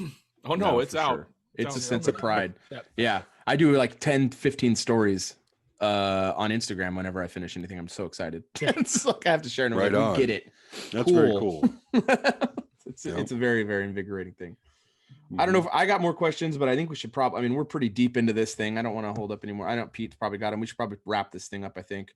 Oh no, it's out. Sure. It's a sense of pride. Yeah, I do like 10-15 stories on Instagram whenever I finish anything. I'm so excited. It's like I have to share it. Right on. Get it. That's very cool. It's a very, very invigorating thing. I don't know if I got more questions, but I think we should probably, we're pretty deep into this thing. I don't want to hold up anymore. I know Pete's probably got them. We should probably wrap this thing up, I think.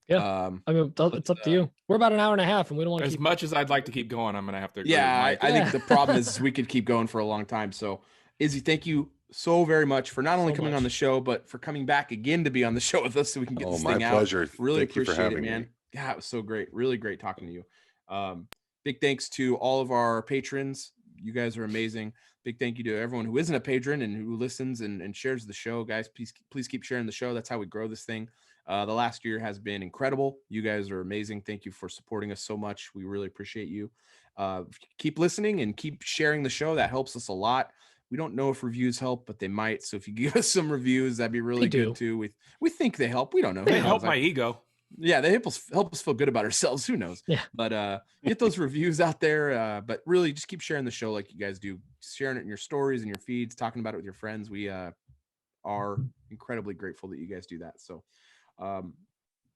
Yeah. It's up to you. We're about an hour and a half, and we don't want to as much as I'd like to keep going, I'm going to have to agree. Yeah, I think the problem is we could keep going for a long time. So Izzy, thank you so very much for not only coming on the show, but for coming back again to be on the show with us so we can get this thing out. My pleasure. Really Thank appreciate it, man. Me. Yeah, it was so great. Really great talking to you. Big thanks to all of our patrons. You guys are amazing. Big thank you to everyone who isn't a patron and who listens and shares the show. Guys, please keep sharing the show. That's how we grow this thing. The last year has been incredible. You guys are amazing. Thank you for supporting us so much. We really appreciate you. Keep listening and keep sharing the show. That helps us a lot. We don't know if reviews help, but they might. So if you give us some reviews, that'd be really good too. We think they help. We don't know. They help my ego. Yeah, they help us feel good about ourselves. Who knows? Yeah. But get those reviews out there. But really, just keep sharing the show like you guys do. Sharing it in your stories and your feeds, talking about it with your friends. We are incredibly grateful that you guys do that. So,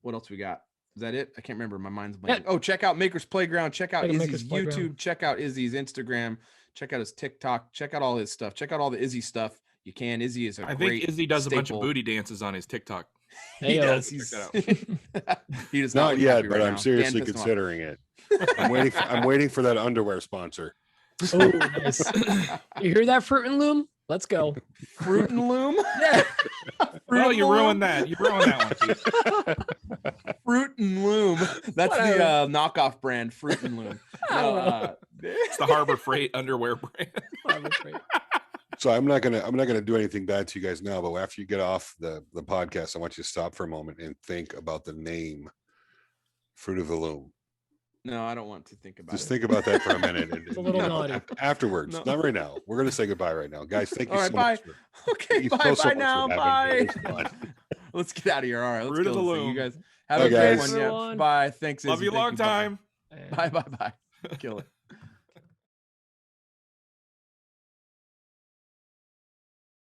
what else we got? Is that it? I can't remember. My mind's blank. Oh, check out Maker's Playground. Check out Izzy's YouTube. Check out Izzy's Instagram. Check out his TikTok. Check out all his stuff. Check out all the Izzy stuff. You can. Izzy is I think Izzy does a bunch of booty dances on his TikTok. He does. He does not yet, but I'm seriously considering it. I'm waiting for that underwear sponsor. Oh, nice. You hear that, Fruit and Loom? Let's go. Fruit and Loom. Yeah. Well, you ruined that. You ruined that one, Pete. Fruit and Loom. That's Whatever. the knockoff brand, Fruit and Loom. I don't know. It's the Harbor Freight underwear brand. So I'm not gonna do anything bad to you guys now, but after you get off the podcast, I want you to stop for a moment and think about the name Fruit of the Loom. No, I don't want to think about Just it. think about that for a minute. And, It's a little naughty. Afterwards, No. not right now. We're gonna say goodbye right now, guys. Thank you All so right, much. bye. For, Okay, thank you bye, so bye much now, for having bye. me. It was fun. Let's get out of here. All right, let's Fruit of kill the this thing. You Loom. guys have Bye, a great guys. one. Yeah, Everyone. bye. Thanks, Love Izzy. you Thank long time. Bye, bye, bye. Kill it.